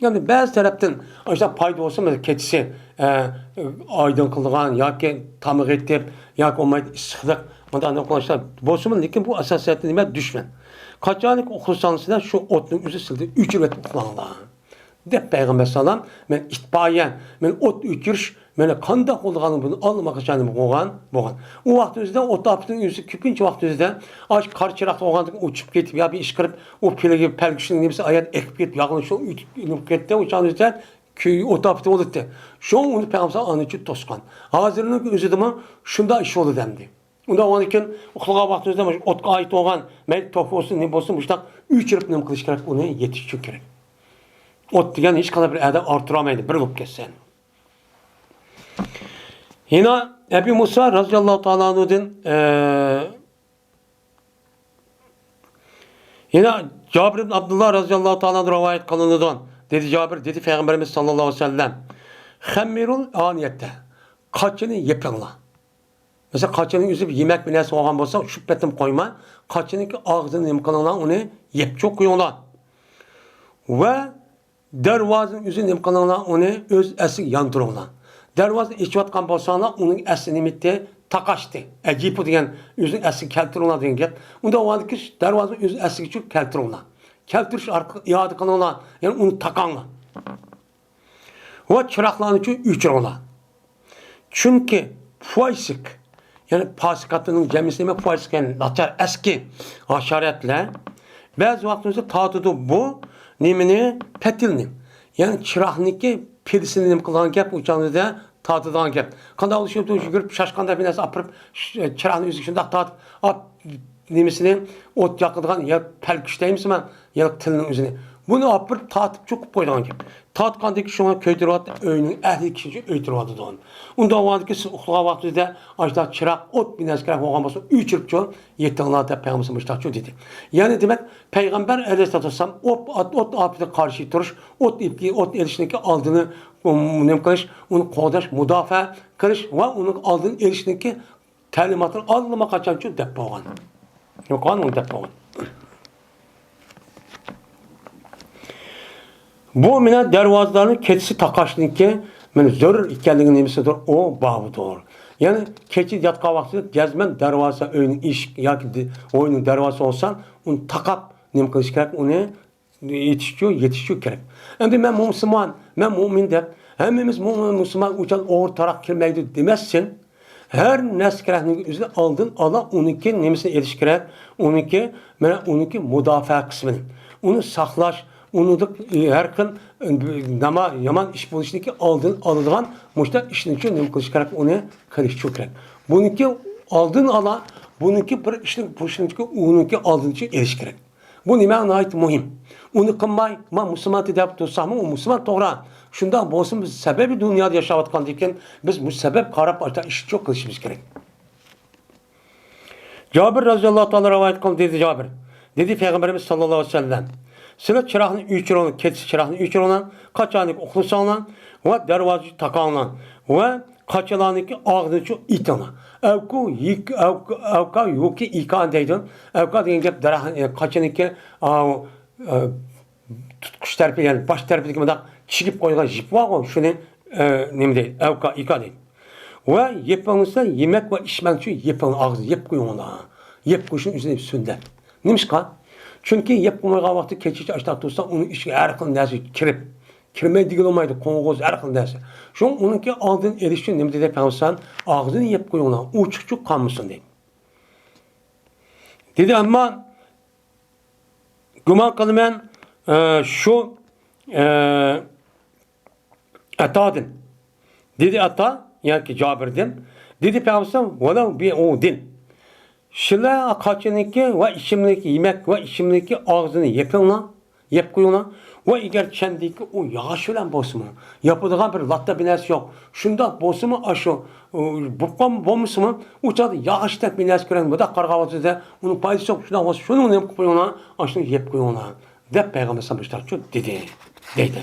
Yani bazı taraftan işte payda olsa mesela keçisi aydın kılgan ya ki tamık etip ya ki olmaydı sıklık ondan arkadaşlar bozulma lakin bu asasiyetine nime düşmen. Kaçanlık okusanızda şu otun üzü sildi ücret kullanılan. De Peygamber sallam men itbayen men ot üçürüş men kanda olganı bunu almak için boğan. O vaktimizde ot aptın yüzü küpünç vaktimizde aç karşırak olganı uçup getip ya bir iş kırıp o pilegi pelgişinin neyse ayet ekip getip yakın şu ülkette uçağınızda köy ot aptı oldu. Şu onu Peygamber anıcı toskan. Hazırının üzüdümü şunda iş oldu demdi. Unda o için uxlağa vaktimizde otka ait olgan men tofu olsun ne olsun müştak üçürüp nem kılış gerek onu yetişmek gerek. Ot degan hiç kadar bir adam artıramaydı. Bir olup geçsen. Yine Ebu Musa radıyallahu ta'ala anhu'dan yine Cabir ibn Abdullah radıyallahu ta'ala anhu rivayet kılındı. Dedi Cabir, dedi Peygamberimiz sallallahu aleyhi ve sellem Hammirul aniyette kaçını yepinla. Mesela kaçının yüzü bir yemek bile soğan olsa şüphetim koyma. Kaçının ki ağzını imkanına onu yep çok koyuyorlar. Ve Dervazın yüzü nimkanına onu öz esik yandırıyorlar. Dervazın içvatkan bolsana onun esini mitti takaştı. Ecipu diyen yüzün esik keltiriyorlar diyen gep. Onda o adı ki dervazın yüzü esik için keltiriyorlar. Keltiriş iade kanıyorlar. Yani onu takanlar. Ve çıraklarını için üçüyorlar. Çünkü fuaysık Yani fasikatının cemisine fasikatının açar eski aşaretler. Bazı vaktimizde tatıdı bu nimini petilni. Yani çıraqniki pilisini nim kılgan gap uçağınızda tatıdan gap. Kanda oluşup yürüp şaşkanda bir narsa apırıp çıraqni üzü şunda tat at nimisini ot yakıdığan ya pelkişteymişsin ben ya tilinin üzerine. Bunu apırıp tatıp çok koyduğun gibi. Tatqandaki şuna köydürüvat öyünün ehli kişi öytürüvadı doğun. Onda o vaxtki siz uxluğa vaxtınızda ajda çıraq ot bir neskərək oğan basın üçürüp çoğun yettiğinler de Peygamberimiz müştak çoğu dedi. Yani demek Peygamber aleyhissalatü vesselam ot apide karşı duruş, ot ipki, ot erişindeki aldığını nem kılış, onu koğdaş, müdafaa kılış ve onun aldığını erişindeki talimatını alınma kaçan çoğu deppe oğan. Yok oğan onu deppe oğan. Bu mine dervazlarının keçisi takaşlınki men zor ikenligini nemisidir o bağıdır. Yani keçi yatka vakti gezmen dervasa öyünün iş yoki oyunun dervası olsan onu takap nem kılış gerek onu yetişiyor gerek. Endi men Müslüman, men mümin dep hemmimiz Müslüman uçan oğur tarak kirmeydi demezsin. Her neskerahının üzerine aldın ala onunki nemisine erişkirek onunki müdafaa kısmını. Onu saklaş onu da her gün nama yaman iş buluştaki aldığın muşta işin için nem kılış gerek onu kılış çok gerek. Bununki aldığın ala bununki bir işin buluştaki onunki aldığın için eriş gerek. Bu nime ait mühim. Onu kılmay ma Müslüman deyip tutsam o Müslüman doğru. Şunda bolsun biz sebebi dünyada yaşavatkan diken biz bu sebep karab açta iş çok kılışımız gerek. Cabir radıyallahu ta'ala rivayet kıldı dedi Cabir. Dedi Peygamberimiz sallallahu aleyhi ve sellem. Sıra çırağını üçür olan, keçi çırağını üçür olan, kaçanlık oklusa olan ve dervazı takanlan ve kaçalanlık ağzıcı it olan. Evka yuki ikan deydin. Evka deyin gep kaçanlık tutkuş terpi yani baş terpideki medak çikip koyulan jip var o şunu ne değil. Evka ika değil. Ve yepanızda yemek ve içmek için yepanın ağzı yep koyun ona. Yep koyuşun üzerine bir sünnet. Neymiş kan? Çünkü yep koymağa vakti keçici açtak tutsa onun işi her kıl dersi kirmeye digil olmaydı kongoz her kıl dersi. Şu onunki aldığın erişkin ne dedi Peygamber ağzını yep koyun ona uçuk kalmışsın dedi. Dedi ama güman kılmayan şu etadın. Dedi ata yani ki Cabir'den. Dedi Peygamber velav bi o din. Şila kaçınıki ve içimdeki yemek ve içimdeki ağzını yep koyuna ve eğer kendiki o yağış olan bozumu yapıdığın bir latta binesi yok. Şunda bozumu aşı bu bozumu uçadı yağışta binesi gören bu da kargavatı da onun payısı yok. Şuna bas şunu yep koyuna aşını yep koyuna de Peygamber sallallahu dedi. Dedi.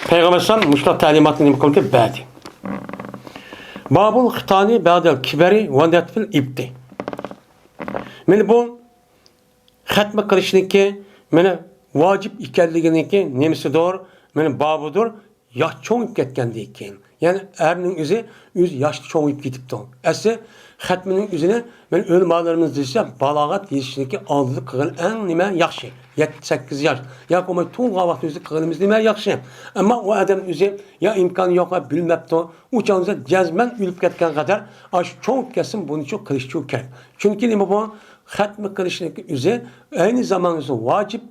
Peygamber sallallahu muşlak talimatını imkanı verdi. Babul xitani ba'del kiberi ve netfil ibdi. Meni bu xatma qilishninki meni vacip ekanliginiki nemisi doğru meni babudur yaş cho'ngib ketgandan keyin. Yani erning o'zi yoshli cho'ngib ketibdi. Asli xatmining o'zini men o'lmalarimiz desa balog'at yetishlikka oldida qilgan eng nima yaxshi. 7-8 yosh. Ya ko'may to'lg'a vaqt o'zi qilganimiz nima yaxshi. Ammo u odam o'zi ya imkon yo'q bilmabdi. U chog'da jazman o'lib ketgan qadar ash cho'ngib ketsin buni cho qilish kerak. Chunki nima bu xatmi qilishlik o'zi aynı zamanda vacip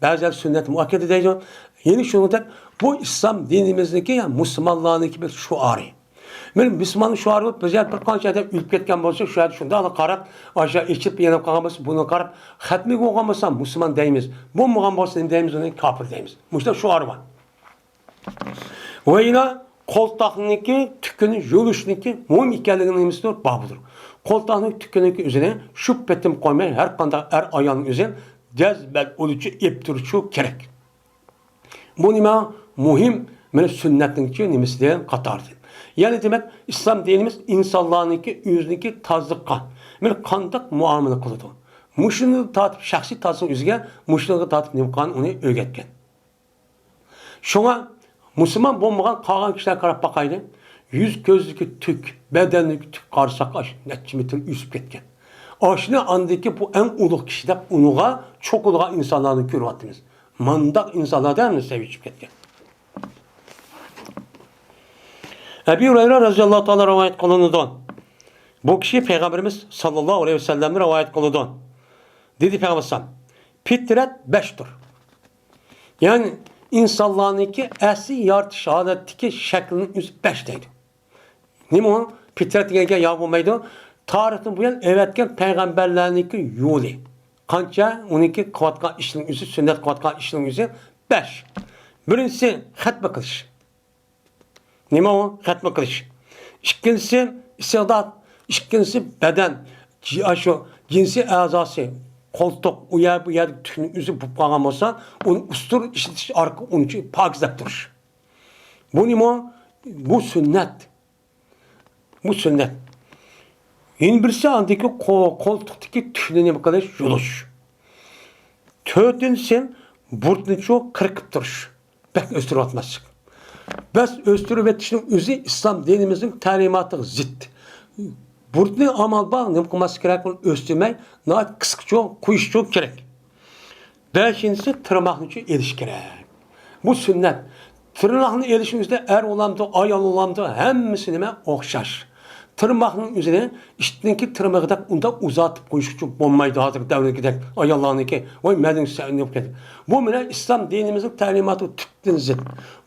ba'zi sünnet muakkad deydi. Yeni şundan bu İslam dinimizdeki ya Müslümanlarınki bir şuarı. Men Müslümanın şuarı bizler bir qancha adam ölüp ketgan bo'lsa, şu yerda shunda qarab, aşağı içip yana qolgan bo'lsa, buni qarab, xatmi bo'lgan bo'lsa Müslüman deymiz. Bo'lmagan bo'lsa nima deymiz, uni kafir deymiz. Mushta şuarı var. Ve yine qo'ltoqniki, tukuni, yo'lishniki muhim ekanligini nemisidir, babudur. Qo'ltoqning tukuniki o'zini shup petim qo'ymay, har qanday ayolning o'zini cezbel olucu eptirişi gerek. Bu nima muhim men sünnetninki nimesi deyen katardı. Yani demek İslam dinimiz insanlarınki özünki tazlıkka. Men kandak muamele kılıdı. Muşunu tatip şahsi tazlık üzge, muşunu tatip nimkan onu öğretken. Şuna Müslüman bulmagan kalan kişiler karab bakaydı. Yüz gözlükü tük, bedenliki tük karsak aş, netçimitin üst ketken. Aşını andaki bu en uluq kişi de unuğa, çok uluğa insanların kürvatimiz. Mandak insanlar değil mi sevişip ketken? Ebu Hureyre radıyallahu ta'ala rivayet kılınıdan. Bu kişi Peygamberimiz sallallahu aleyhi ve sellem'den rivayet kılınıdan. Dedi Peygamber fitret 5'tir. Yani insanlarınki asli yaratış haletdeki şeklinin yüzü 5 deydi. Nima o? Fitret degan gap bo'lmaydi. Tarixdan bu yan evatgan payg'ambarlarniki yo'li. Qancha uniki qilayotgan ishning o'zi, sunnat qilayotgan ishning o'zi 5. Birinchisi xatma qilish. Nima o? Xatma qilish. Ikkinchisi istiqdod, ikkinchisi badan, shu jinsiy a'zosi, qo'ltiq, u yer bu yer tukning o'zi bo'lib qolgan bo'lsa, uni ustur ishlatish orqali uni pokizlab turish. Bu nima? Bu sunnat. Bu sünnet. Yeni birisi andaki koltuktaki tüyünü nima qilish, yulush. To'rtinchisi burtni çok qirqib turish. Bak o'stirib atmaslik. Bas o'stirib etishning o'zi islom dinimizning ta'limotiga zid. Burtni amal bor, nima qilmaslik kerak, uni o'stirmay, noat qisqacha qo'yish kerak. Beshinchisi tirnoqni elish kerak. Bu sünnet. Tırnağını erişimizde er olamdı, ayol olamdı, hemmisi nime o'xshash. Tırnağının üzerine iştinki tırnağı da unda uzatıp koyuş için olmaydı hazır devletdeki ayollarınki. Oy medeni seviniyor ki. Bu mene İslam dinimizin talimatı tüpten zıt.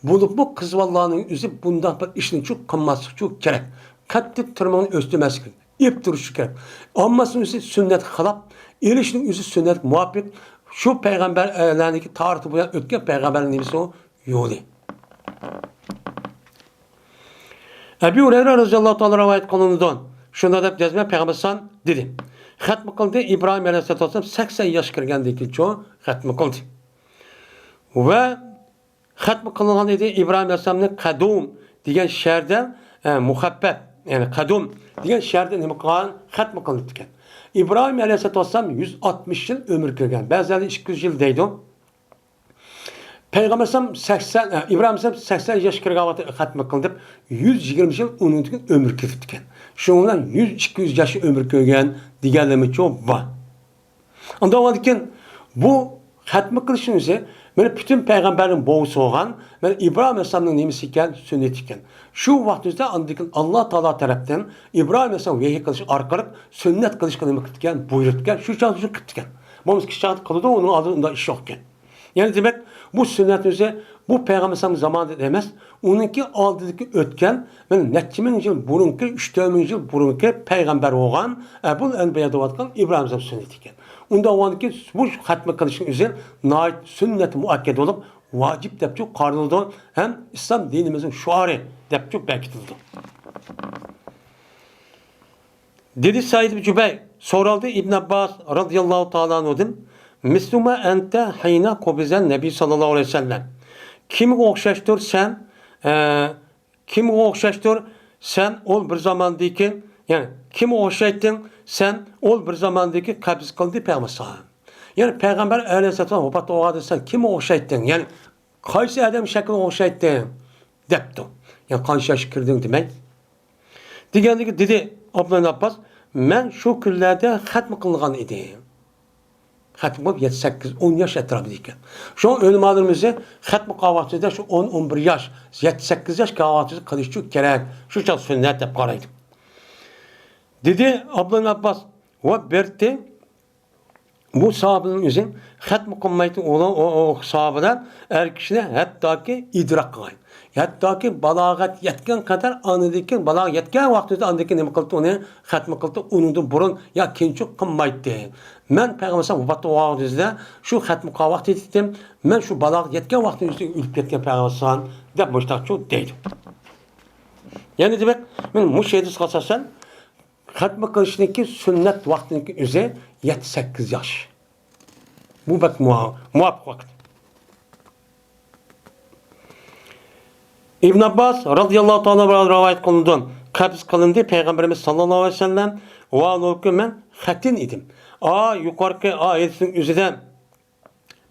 Bu kız vallarının yüzü bundan bir işini çok kılması çok gerek. Katlı tırnağını östürmesi gerek. İp duruşu gerek. Ammasının yüzü sünnet halap, erişinin yüzü sünnet muhabbet. Şu peygamberlerindeki tarihi bu yan ötken peygamberin nemisi o yolu. Ebu Hureyre radıyallahu ta'ala rivayet kılınıdan. Şunda da cezme Peygamber dedi. Hatmi kıldı İbrahim aleyhisselam 80 yaş kirgendeki çoğu hatmi kıldı. Ve hatmi kılınan dedi İbrahim aleyhisselam'ın kadum diyen şehirde muhabbet yani kadum diyen şehirde nima kılan hatmi kıldı diken. İbrahim aleyhisselam 160 yıl ömür kirgen. Bazıları 200 yıl deydi. Peygamber İbrahim 80 yaş kirgavatı hatmi kıldı. 120 yıl onun ömür kirtken. Şundan 100-200 yaş ömür kirgen diğerlemi çok var. Ondan varken bu hatmi kılışın ise böyle bütün peygamberin boğusu olan böyle İbrahim Aleyhisselam'ın nemisi iken, sünnet iken. Şu vaktimizde andıkın Allah Teala tarafından İbrahim Aleyhisselam vehi kılışı arkalık sünnet kılışı kılımı kırtken, buyurtken, şu çalışı kırtken. Bu kişi kılıdı onun adında iş yokken. Yani demek bu sünnetimize bu Peygamber zamanında demez. Onunki aldığı ötken ben netçimin yıl burunki 3-4 yıl burunki peygamber olan Ebul Enbiya'da vatkan İbrahim sünneti iken. Onda o anki bu hatmi kılışın üzerine nait sünnet muakked olup vacip depçuk karnıldı. Hem İslam dinimizin şuarı depçuk bekitildi. Dedi Said bin Cübeyr soruldu İbn Abbas radıyallahu ta'ala anhu'dan. Müslüme ente hayna kobizen Nebi sallallahu aleyhi ve sellem. Kimi okşaştır sen? Kimi okşaştır sen ol bir zamandaki yani kimi okşaştın sen ol bir zamandaki kabz kıldı peygamber. Yani peygamber aleyhisselam vefat oldu sen kimi okşaştın? Yani kaysi adam şekli okşaştın depti. Yani kanşa şikirdin demek. Degandiki dedi Abdullah Abbas men şu günlerde hatm kılgan idim. Hatm qilib 7-8-10 yaş etrafida ekan. Shu o'lim olimizda hatm qilmoqchida shu 10-11 yaş, 7-8 yaş qilmoqchida qilish kerak. Shu sunnat deb qaraydi. Dedi Abdullah Abbas va berdi bu sahabenin o'zi hatm qilmaydi olan o sahabelar er kishini hattoki idrok qilgan. Hattoki balog'at yetgan qadar anidiki balog'at yetgan vaqtida andiki nima qildi uni hatm qildi undan burun ya keyinchi qilmaydi. Men Peygamber vafot vaqtida shu hatm qilgan vaqt etdim. Men shu balog'at yetgan vaqtida o'lib ketgan Peygamber deb mushtaqchu deydi. Yani demek men bu şeyde qasasan hatm qilishniki sunnat vaqtiniki o'zi 7-8 yaş. Bu bak muvaffaq vaqt. İbn Abbas radıyallahu ta'ala rivayet kılındı. Kabz kılındı Peygamberimiz sallallahu aleyhi ve sellem ve alokü men hatin idim. Yukarıki ayetin üzerinden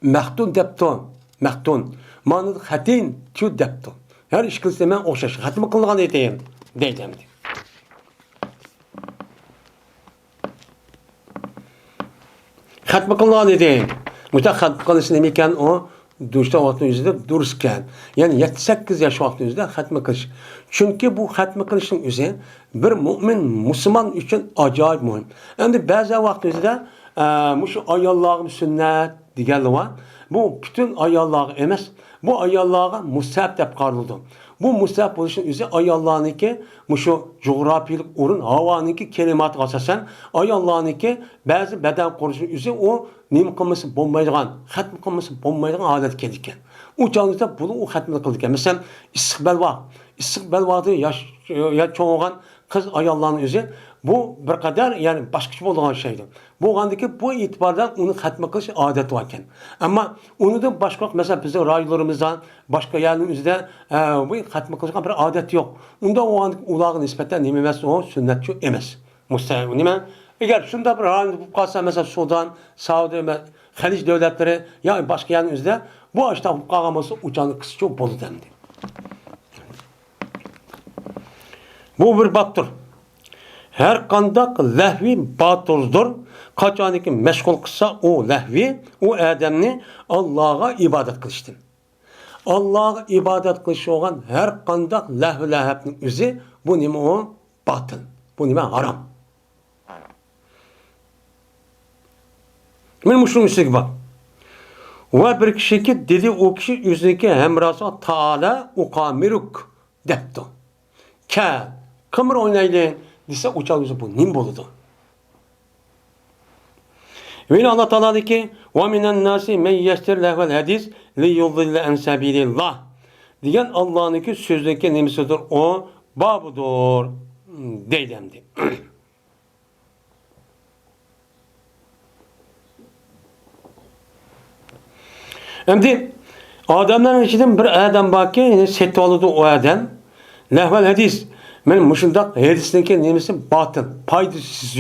mehtun depton. Mehtun. Manı hatin tü depton. Her iş kılsa men oşaş. Hatim kılgan edeyim. Deydim. Hatmi kılgan edeyim. Mutlaka hatmi kılışın demekken o duruşta vaqtning o'zida durustkan. Ya'ni 7-8 yosh vaqtning o'zida xatma qilish. Chunki bu xatma qilishning o'zi bir mu'min, musulmon uchun ajoyib muhim. Endi ba'zi vaqt o'zida shu ayollarga sunnat deganlar bor. Bu bütün ayollarga emas. Bu ayollarga mustahab deb qaraladi. Bu mustahab bo'lishning o'zi ayollarniki shu coğrafiyalik o'rin, havoniki kelimatiga asosan ayollarniki ba'zi badan qurishning o'zi u nima qilmasa bo'lmaydigan, xatm qilmasa bo'lmaydigan holat kelgan. U chog'da buni u xatm qilgan. Masalan, istiqbal vaqti yosh cho'g'an qiz ayollarning o'zi bu bir qadar ya'ni boshqacha bo'lgan şeydir. Bo'lgandiki bu e'tibordan uni xatm qilish odat bor ekan. Ammo unidan boshqa masalan bizning rayonlarimizdan boshqa yerning o'zida bu xatm qilishga bir odat yo'q. Unda ularga nisbatan nima emas, o sunnatchi emas. Mustahab nima? Agar shunda bir rayon bo'lib qolsa, masalan Sudan, Saudiya, Xalij davlatlari yoki boshqa yerning o'zida bu ashta bo'lib qolgan bo'lsa, uchani qischa bo'ladi endi. Bu bir baptır. Her kandak lehvi batıldır. Kaçaniki meşgul kısa o lehvi, o ademni Allah'a ibadet kılıştın. Allah'a ibadet kılışı olan her kandak lehvi lehvinin üzü, bu nime o batıl. Bu nime haram. Benim şunun üstüne bak. Ve bir kişi ki dedi o kişi yüzündeki hemrasa Teala ukamiruk depti. Kımır oynayın dese uçak yüzü bu nim boludu. Ve Allah Teala dedi ki وَمِنَ النَّاسِ مَنْ يَشْتَرِ لَهْوَ الْحَدِيثِ لِيُضِلَّ عَنْ سَبِيلِ اللّٰهِ diyen Allah'ın sözdeki nemisidir. O babudur. Deylemdi. Şimdi adamların içinden bir adam bak ki seti oldu o adam. Lehvel hadis. Men muşundak hadisindeki nemisi batıl. Paydasız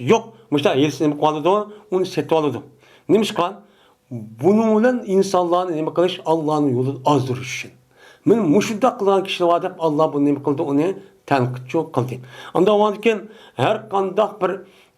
yok. Muşta hadisinde kaldı onu seti oldu. Neymiş kan? Bununla insanların nemi kılış Allah'ın yolu az duruş için. Men muşundak kılan kişiler var Allah bunu nemi kıldı onu tenkitçi kıldı. Anda o vakitte her kandak bir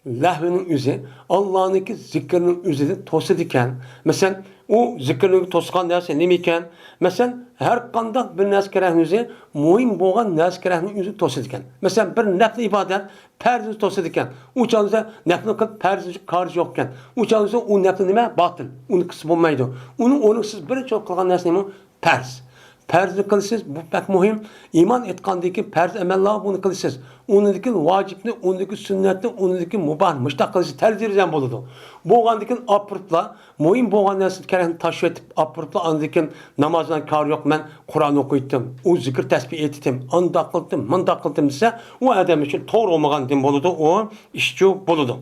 lehvenin üzeri Allah'ın zikrinin üzeri tosu diken. Mesela o zikrini toskan derse ne iken? Mesela her kandak bir neskerahın üzeri muhim boğan neskerahın üzeri tosu diken. Mesela bir nefli ibadet perdiz tosu diken. Uçağınızda nefli kılıp perdiz karşı yokken. Uçağınızda o nefli nime batıl. Onu kısım olmaydı. Onu siz bir çok kılgan nesne mi? Perz. Perzni kılısız, bu pek mühim. İman etkandaki perz emellah bunu kılısız. Onundaki vacipni, onundaki sünnetni, onundaki mubah, müştak kılısız, tercihirzen buludu. Boğandaki apırtla, mühim boğan nesli kereni taşı etip, apırtla andaki namazdan kar yok, ben Kur'an okuyttum, o zikir tesbih ettim, anda kıldım, manda kıldım ise, o adam için doğru olmagan din buludu, o işçi buludu.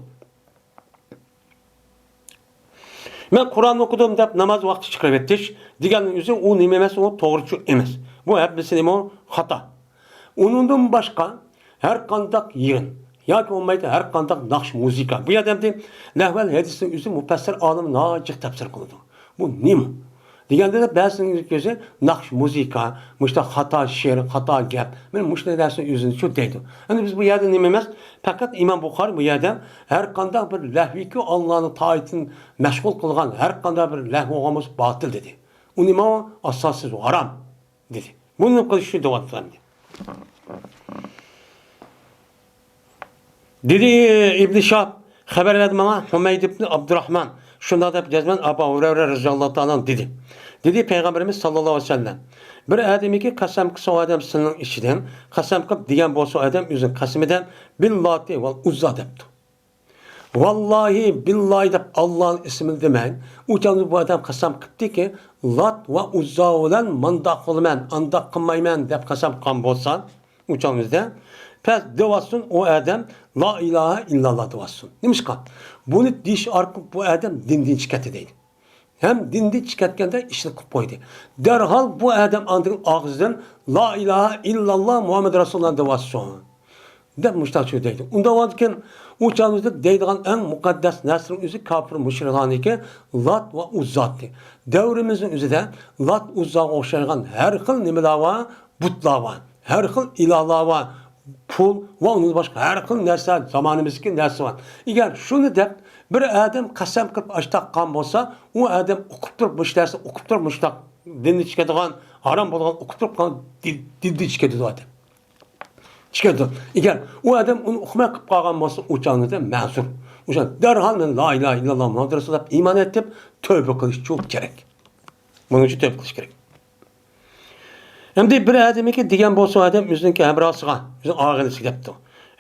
Ben Kur'an okudum dep namaz vakti çıkarıp ettiş. Diğerinin yüzü o nime emes, o doğrucu emes. Bu hepsi nime o hata. Onundan başka her kandak yığın. Ya ki olmaydı her kandak nakş muzika. Bu adamda lehvel hadisin yüzü müfessir alım nacık tefsir kıldı. Bu nime? Diğerinde de bazısının gözü nakş muzika, müşte hata şiir, hata gap. Benim müşte dersin yüzünü şu deydi. Yani biz bu yerde nimemez. Fakat İmam Bukhari bu yerde her kandak bir lehvi ki Allah'ın taatini meşgul kılgan her kandak bir lehvi olmamız batıl dedi. O nime asassız, haram dedi. Bunun kılışı doğatlandı. Dedi İbn-i Şahab haber verdi bana Hümeyd ibn Abdurrahman. Şunda da cezmen Abu Hureyre radıyallahu anh dedi. Dedi Peygamberimiz sallallahu aleyhi ve sellem. Bir adamı ki kasam kısa o adam sının işiden, kasam kıp diyen bolsa o adam yüzün kasiminden billati vel uzza depti. Vallahi billahi dep Allah'ın ismini demeyin. Uçanız bu adam kasam kıptı ki lat ve uzza olan mandak olmen, andak kılmaymen dep kasam kan bolsan uçanızda. Pes devasın o adam la ilahe illallah devasın. Demiş kan. Bunu diş arkıp bu adam din çıkarttı değil. Hem dindi çıkartkende işini kıp koydu. Derhal bu adam andığın ağzından la ilahe illallah Muhammed Resulullah devasın. Dep müştahçı deydi. Onda varken uçağımızda deydiğen en mukaddes nesrin üzü kafir müşrikhanı ki Lat ve Uzzat'tı. Devrimizin üzerinde Lat Uzzat'a okşayan her hıl nimeler var, butlar var. Her hıl ilahlar var. Pul ve onun başka her hıl nerse zamanımızdaki nerse var. Eğer şunu dep Bir adam qasam qilib açtaqan bolsa, o adam o'qib turib bu ishlarni o'qib turib mushtaq dinni chiqadigan, harom bo'lgan o'qib turib dinni chiqadi adam. Chiqadi. Agar u adam uni o'qimay qilib qolgan bo'lsa, o chog'da ma'zur. O'sha darhol men la ilaha illalloh Muhammad rasululloh iymon etib, tövbe qilish çok kerak. Buning uchun tövbe qilish kerak. Endi bir adamiki degan bo'lsa, adam o'zining hamrohsiga, o'zining og'inasiga debdi.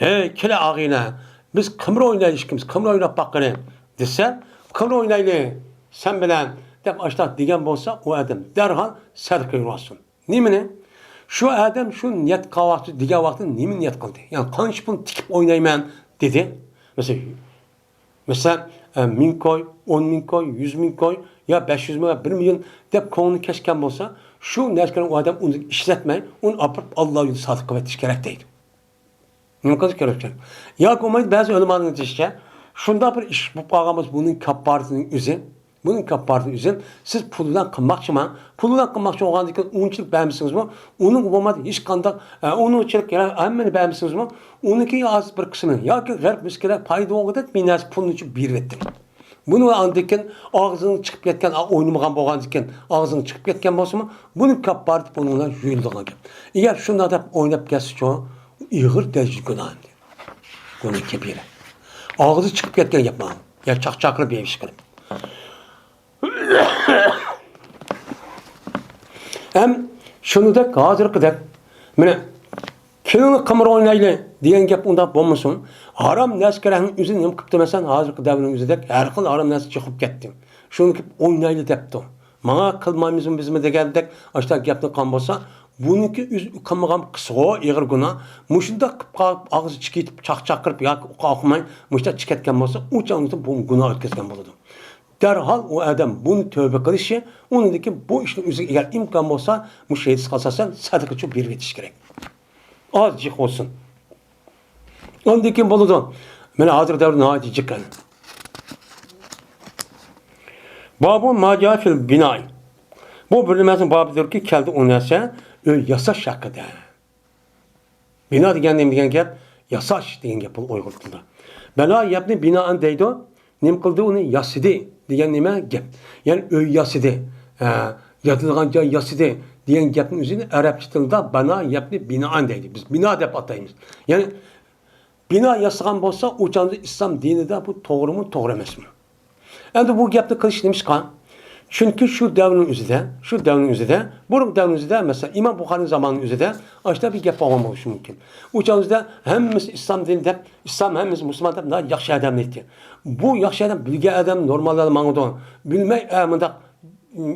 Hey, kela og'ina, biz qimir o'ynaylikmiz, qimir o'ynab baqqirin desa, qimir o'ynaylik sen bilan deb açtaq degan bo'lsa, o adam darhol sadqa yursin. Nimani? Şu adam şu niyet qavaqti degan vaqtda nima niyat qildi? Ya'ni qancha pul tikib o'ynayman dedi. Mesela 1000 koy, 10.000 koy, 100.000 koy ya 500 ming, 1 milyon deb ko'ngli kashgan bo'lsa, shu narsani u odam uni ishlatmay, uni olib Alloh yo'lida sadiq etish kerak deydi. Nima qilish kerak ekan? Yoki bo'lmaydi ba'zi ulamolar aytishicha, shunda bir ish bo'lib qolgan bo'lsa, buning kapparatining o'zi bunun kapparati üzün siz puldan qilmoqchiman. Puldan qilmoqchi bo'lgandan keyin unchilik bermisingizmi? Uning bo'lmadi hech qanday unchilik hammani bermisingizmi? Uniki az bir qismi yoki g'arb miskila foyda bo'lganda minasi pulni uchun berib etdim. Buni andan keyin og'zining chiqib ketgan, o'ynamagan bo'lgandan keyin og'zining chiqib ketgan bo'lsa-mi, buning kapparati bundan yuyildigan gap. Agar shunday deb o'ynab ketsa-chi, ig'ir darajada gunoh. Gunoh kabira. Og'zi chiqib ketgan gap mana. Ya chaqchaqlab yeyish qilib. Hem şunu da hozirgidek mana kelin qimir o'ynayli degan gap unda bo'lmasin. Harom naskarning o'zini nima qilib demasan, hozirgi davrning o'zidek har xil harom narsa chiqib ketdi. Shuni qilib o'ynayli debdi. Menga qilmaymizmi bizmi degandek, ashta gapni qon bo'lsa, buniki o'z qilmagan qisg'o ig'ir gunoh. Mushunda qilib qolib og'zi chiqib chaqchaqirib yoki o'qimay, mushta chiqatgan bo'lsa, u chog'da bu gunoh o'tkazgan bo'ladi. Derhal o adam bunu tövbe kılışı, onundaki bu işin üzerine eğer imkan olsa, bu şeysiz kalsasan sadaka çok bir yetiş gerek. Azıcık olsun. Ondaki buludu. Bana hazır devri nahati çıkan. Babu maca fil binay. Bu bölümümüzün babıdır ki keldi onese yasaş hakkında. Bina diyen gap yasaş diyen gap uygulduğunda. Bela yapni binaan deydi. Nim qildi uni yasidi degan nima gap? Ya'ni uy yasidi, yotilgan joy yasidi degan gapning o'zini arabcha tilda bana yapni binoan deydi. Biz bino deb ataymiz. Ya'ni bino yasagan bo'lsa, o'chanda islom dinida bu to'g'rimi, to'g'ri emasmi? Endi bu gapni qilish nimishqan? Chunki shu davrning o'zida, bu davrning o'zida mesela İmam Buxoriy zamonining o'zida ashta bir gap bo'lgan bo'lishi mumkin. O'changizda hammamiz islom dini deb, islom hammamiz musulmon deb yaxshi odam deydi. Bu yaxshi odam bilgan odam normallar mang'udi. Bilmay bundaq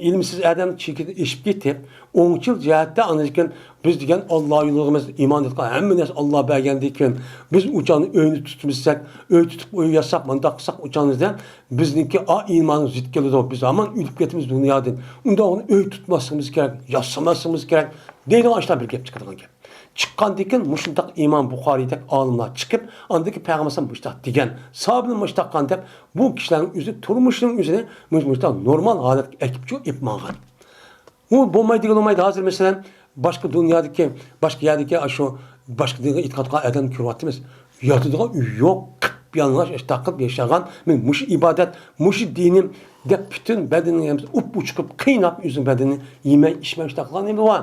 ilmsiz odam chekida eshib ketib, o'ngchil jihatda anikin biz degan Alloh yo'ligimiz iymon etgan hamma narsa Alloh bergandikan biz o'chani o'yni tutmasak, o'y tutib o'y yasak, bundaq qilsak o'chanizda bizniki iymonimiz zid keladi. Biz hamon o'lib ketamiz dunyodan. Unda uni o'y tutmasligimiz kerak, yasamasligimiz kerak deydi ashta bir gap chiqadigan gap. Chiqqandan keyin mushundaq İmam Buxoriydek olimlar chiqib, andaki payg'ambar mushtaq degan, sabni mushtaqan deb bu kishilarning o'zi turmushining o'zini mushtaq normal holatga ekibchi ipmagan. U bo'lmaydi hozir mesela başka dünyadaki, başka yerdeki şu başka dinga itiqad qilgan odam ko'ryapmiz. Yotidigan uy yo'q, yalang'och taqib yashagan, men mush ibodat, mush dinim deb bütün bedenini up chiqib qiynab o'zing bedenini yemay, ichmay taqilgan nima bor?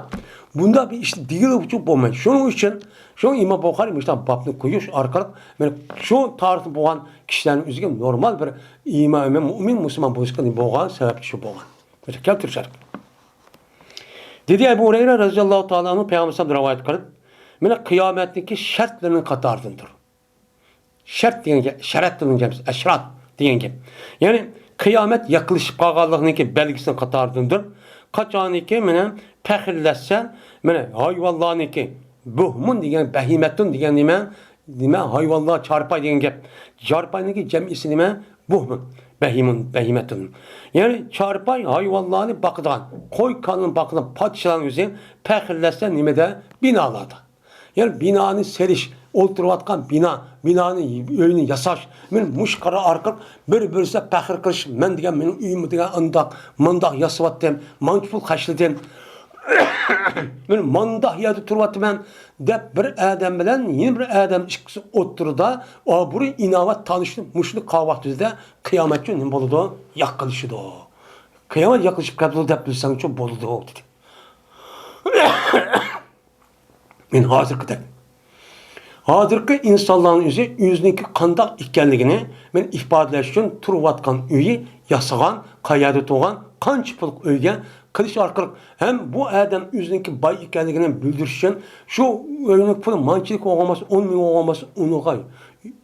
Bunda bir ish digil uchun bo'lmaydi. Shuning uchun shu İmam Buxoriy mushta babni qo'yish orqali men shu tarix bo'lgan kishilarning o'ziga normal bir iymon, mu'min, musulmon bo'lishga bo'lgan sababchi shu bo'lgan. O'sha keltirishar. Dedi Ebu Hureyre radıyallahu ta'ala'nın Peygamber'den rivayet kılıp, "Mene kıyametteki şartlarının katarındır." Şart diyen şarat diyen eşrat diyen gibi. Yani kıyamet yaklaşıp kalganlığının belgisinin katarındır. Kaçaniki mene pehirlessen, mene hayvanların ki buhmun diyen behimetun diyen nime hayvanlar çarpay diyen gibi. Çarpayın ki cemisi nime buhmun. Behimetun. Yani çarpay hayvanlarını bakıdan, koy kanının bakıdan padişahın üzerine pehirlese nimede binalarda. Yani binanın seriş, oturuvatkan binanın öyünü yasaş, men muşkara arqıp, bir-birse pehir kılış, men digen, menin uyumu digen andak, mandak yasıvat dem, mankipul kaşlı dem, Men manda yerda turyapman deb bir adam bilan yeni bir adam ikkisi o'ttirda, bu inovat tanishdi, mushuni qavaqtizda qiyomat kun nima bo'ladi? Yaqilishidi. Qiyomat yaqilishib qoldi deb bilsangchi bo'ladi dedi. Men hozirgi insonlarning o'ziniki qandoq ekanligini men ifodalash uchun turayotgan uyi yasagan, qayerda turgan, qancha pul o'ygan qilish orqali ham bu adam o'ziniki boy ekanligini bildirish uchun shu uyning puli manchilik olmasa 10 ming olmasa uniga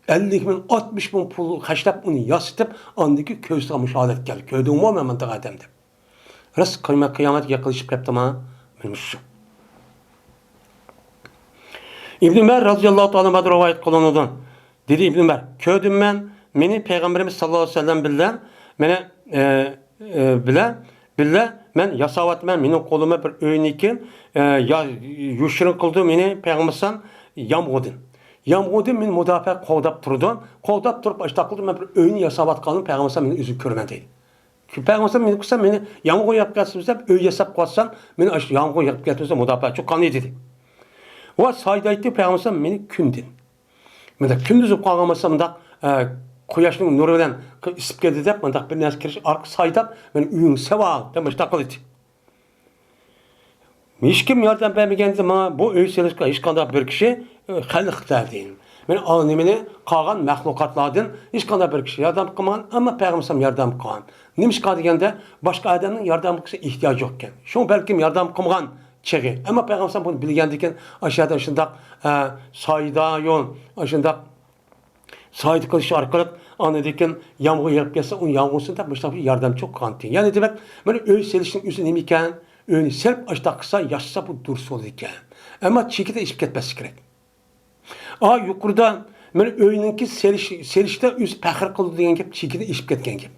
50 ming 60 ming pul hashlab uni yasitib andiki ko'zga musholat keldi. Ko'rdingmi men bunday odam deb. Ras qiyomat yaqinlashib qaptimi? Men shu İbn Ömer radıyallahu ta'ala rivayet kılınıdı. Dedi İbn Ömer, kördüm ben, beni Peygamberimiz sallallahu aleyhi ve sellem bile ben yasavatmen, benim koluma bir öğüniki yuşurun kıldı, beni Peygamber'den yamğudun. Yamğudun beni müdafaa kovdap durdu. Kovdap durup açta kıldım, ben bir öğün yasavat kaldım, Peygamber'den beni üzü görmedi. Peygamber'den beni kısa beni yamğu yapıp gelsin, öğün yasap kalsan, beni yamğu yapıp gelsin, müdafaa çok kanlı dedi. O saydaydı Peygamber beni kündün. Mesela kündüzüp kalmasam da quyoshning nuri bilan isib keldi deb mendaq bir narsa kirish orqa saydab men uying seva demoq taqil etdi. Hech kim yordam bermaganda mana bu uy selishga hech qanday bir kishi xalqlar deyin. Men nimani qolgan mahluqotlardan hech qanday bir kishi yordam qilmagan, ammo Peygamber yordam qilgan. Nimishqa deganda boshqa odamning yordam qilishga ehtiyoji yo'q ekan. Shu balkim yordam qilgan çeği. Ama Peygamber bunu bilgendikken aşağıda şundak sayda yo'l, şundak sayda kılışı arkalık anedikken yağmur yağıp gelse onun yağmursun da başta bir yardım çok kanti. Yani demek böyle öy selişin üstüne nemiken öyünü serp açta kısa yaşsa bu dursa olur iken. Ama çekide işip ketmesi gerek. Yukarıda böyle öyününki selişte üst pekir kıldı diyen gibi çekide işip ketken gibi.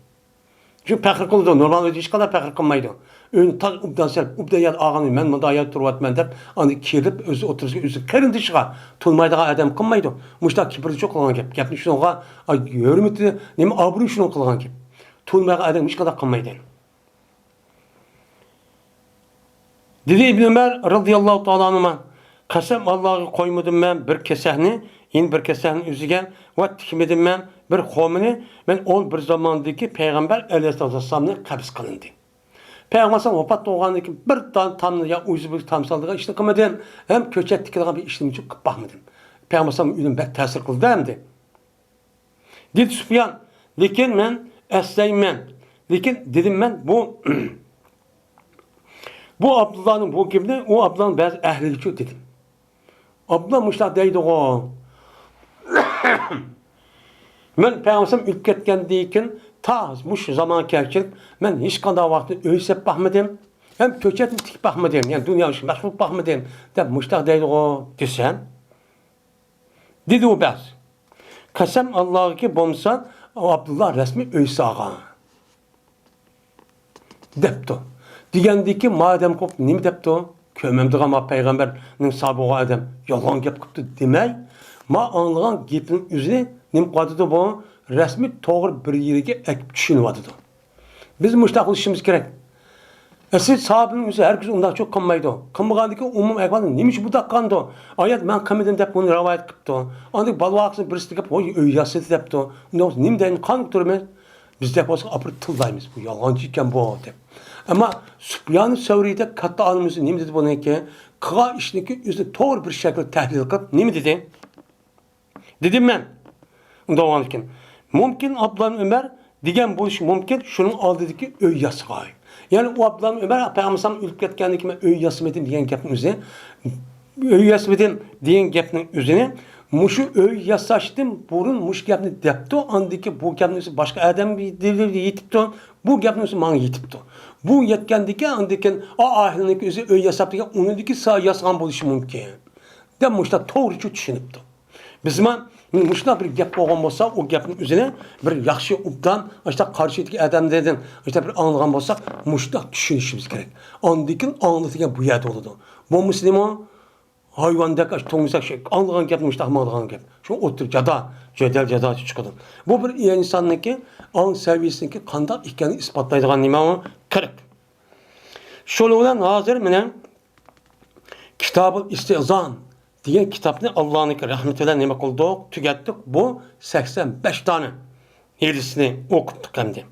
Çünkü pekir kıldı. Normalde hiç kadar pekir kılmaydı. Ön tak ubdan serp, ubdan yad ağanı men manda ayat turvatmen dep, anı kirip özü oturuşu özü kerin dışığa tulmaydığa adam kılmaydı. Muşta kibirli çok kılgan gep. Gepni şununla yörümütü, nemi abru şunun kılgan gep. Tulmaydığa adam hiç kadar kılmaydı. Dedi İbn Ömer radıyallahu ta'ala anıma, kasem Allah'ı koymadım ben bir kesehni, yine bir kesehnin üzügen, ve tikmedim ben bir homini, ben ol bir zamandaki Peygamber aleyhisselam'ın kabis kılındı. Peygamber vefat olğandan keyin bir tamlı ya o'zi bir tamsaldığa ishni qilmadim, ham ko'chat tikadigan bir ishni qilib baxmadim. Peygamber uyim bak ta'sir qildi hamdi. Dedi Sufyan, lekin men eslayman. Lekin dedim men bu Abdullah'ın bu gibini o Abdullah'ın bazı ehliliki dedim. Abdullah muştaq deydi o. Men Peygamber ölüp ketgandan keyin ta muş zaman kelçilik men hech qanday vaqtda o'ysab baxmadim, ham ko'chatni tikib baxmadim, ya'ni dunyo uchun mahluq baxmadim deb mushtaq deydi o desam. Dedi o bas. Qasam Allohga bo'lsa, Abdullah rasmiy o'ysa olgan. Debdi. Degandiki madem ko'p nima debdi? Ko'mamdigan Peygamberning sabiq odam yolg'on gap qilibdi demay, ma anlagan gapning o'zini nima qildi bu? Resmi to'g'ri bir yeriga ekib tushunyapti. Biz mushtaq qilishimiz kerak. Siz sahabning o'zi har kishi undan çok qilmaydi. Qilmagandiki umum ahvol nima bu taqqandi? Oyat men qilmadim deb buni rivoyat qilibdi. Andik balvoqsin birisi deb voy o'yasi debdi. Unda nima deyin qanib turmiz? Biz deb bo'lsa apir tillaymiz. Bu yolg'onchi ekan bu deb. Ammo Sufyan Savriyda katta olimimiz nima dedi buniki? Qilgan ishniki o'zi to'g'ri bir shaklda tahlil qilib nima dedi? Dedim men. Unda olgankin mümkün Abdullah Ömer degan bo'lishi mumkin şunun oldidagi öy yasg'ay. Yani o Abdullah Ömer Peygamber ölüp ketgandan keyin öy yasmadim degan gapning o'zi, öy yasmadim degan gapning o'zini mushu öy yasashdim burun mush gapni debdi, andiki bu gapning o'zi boshqa odam yetibdi, bu gapning o'zi menga yetibdi. Bu yetgandiki andiki ahlining o'zi öy yasab degan unidiki sa yasgan bo'lishi mumkin. Deb mushta to'g'ri tushunibdi. Bizman muşta bir gap bo'lgan bo'lsa, o gapning o'zini bir yaxshi ubdan, işte qarshidagi odamlardan işte bir anlagan bo'lsak, muşta tushunishimiz kerak. Ondikin anlatgan bu yerda bo'ladi. Bu musulmon hayvondagi to'ng'isak şey, anlagan gap muşta anlagan gap. Shu o'tir jadal chiqadi. Bu bir insonniki ong saviyasiniki qanday ekanini isbotlaydigan nima o? Kerak. Shuning bilan hozir meni Kitab-ı İstizan diyen kitapni Allah'ın rahmeti bilen nima kıldık, tügettik. Bu 85 tane hadisini okuttuk hem de.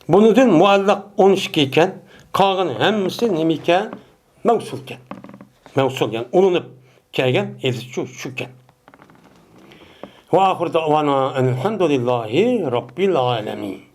Bunun muallak 12 iken, kalğan hemmisi nima iken? Mevsul iken. Mevsul yani ulunup kelgen hadis şu iken. Ve ahir davana elhamdülillahi rabbil alemin.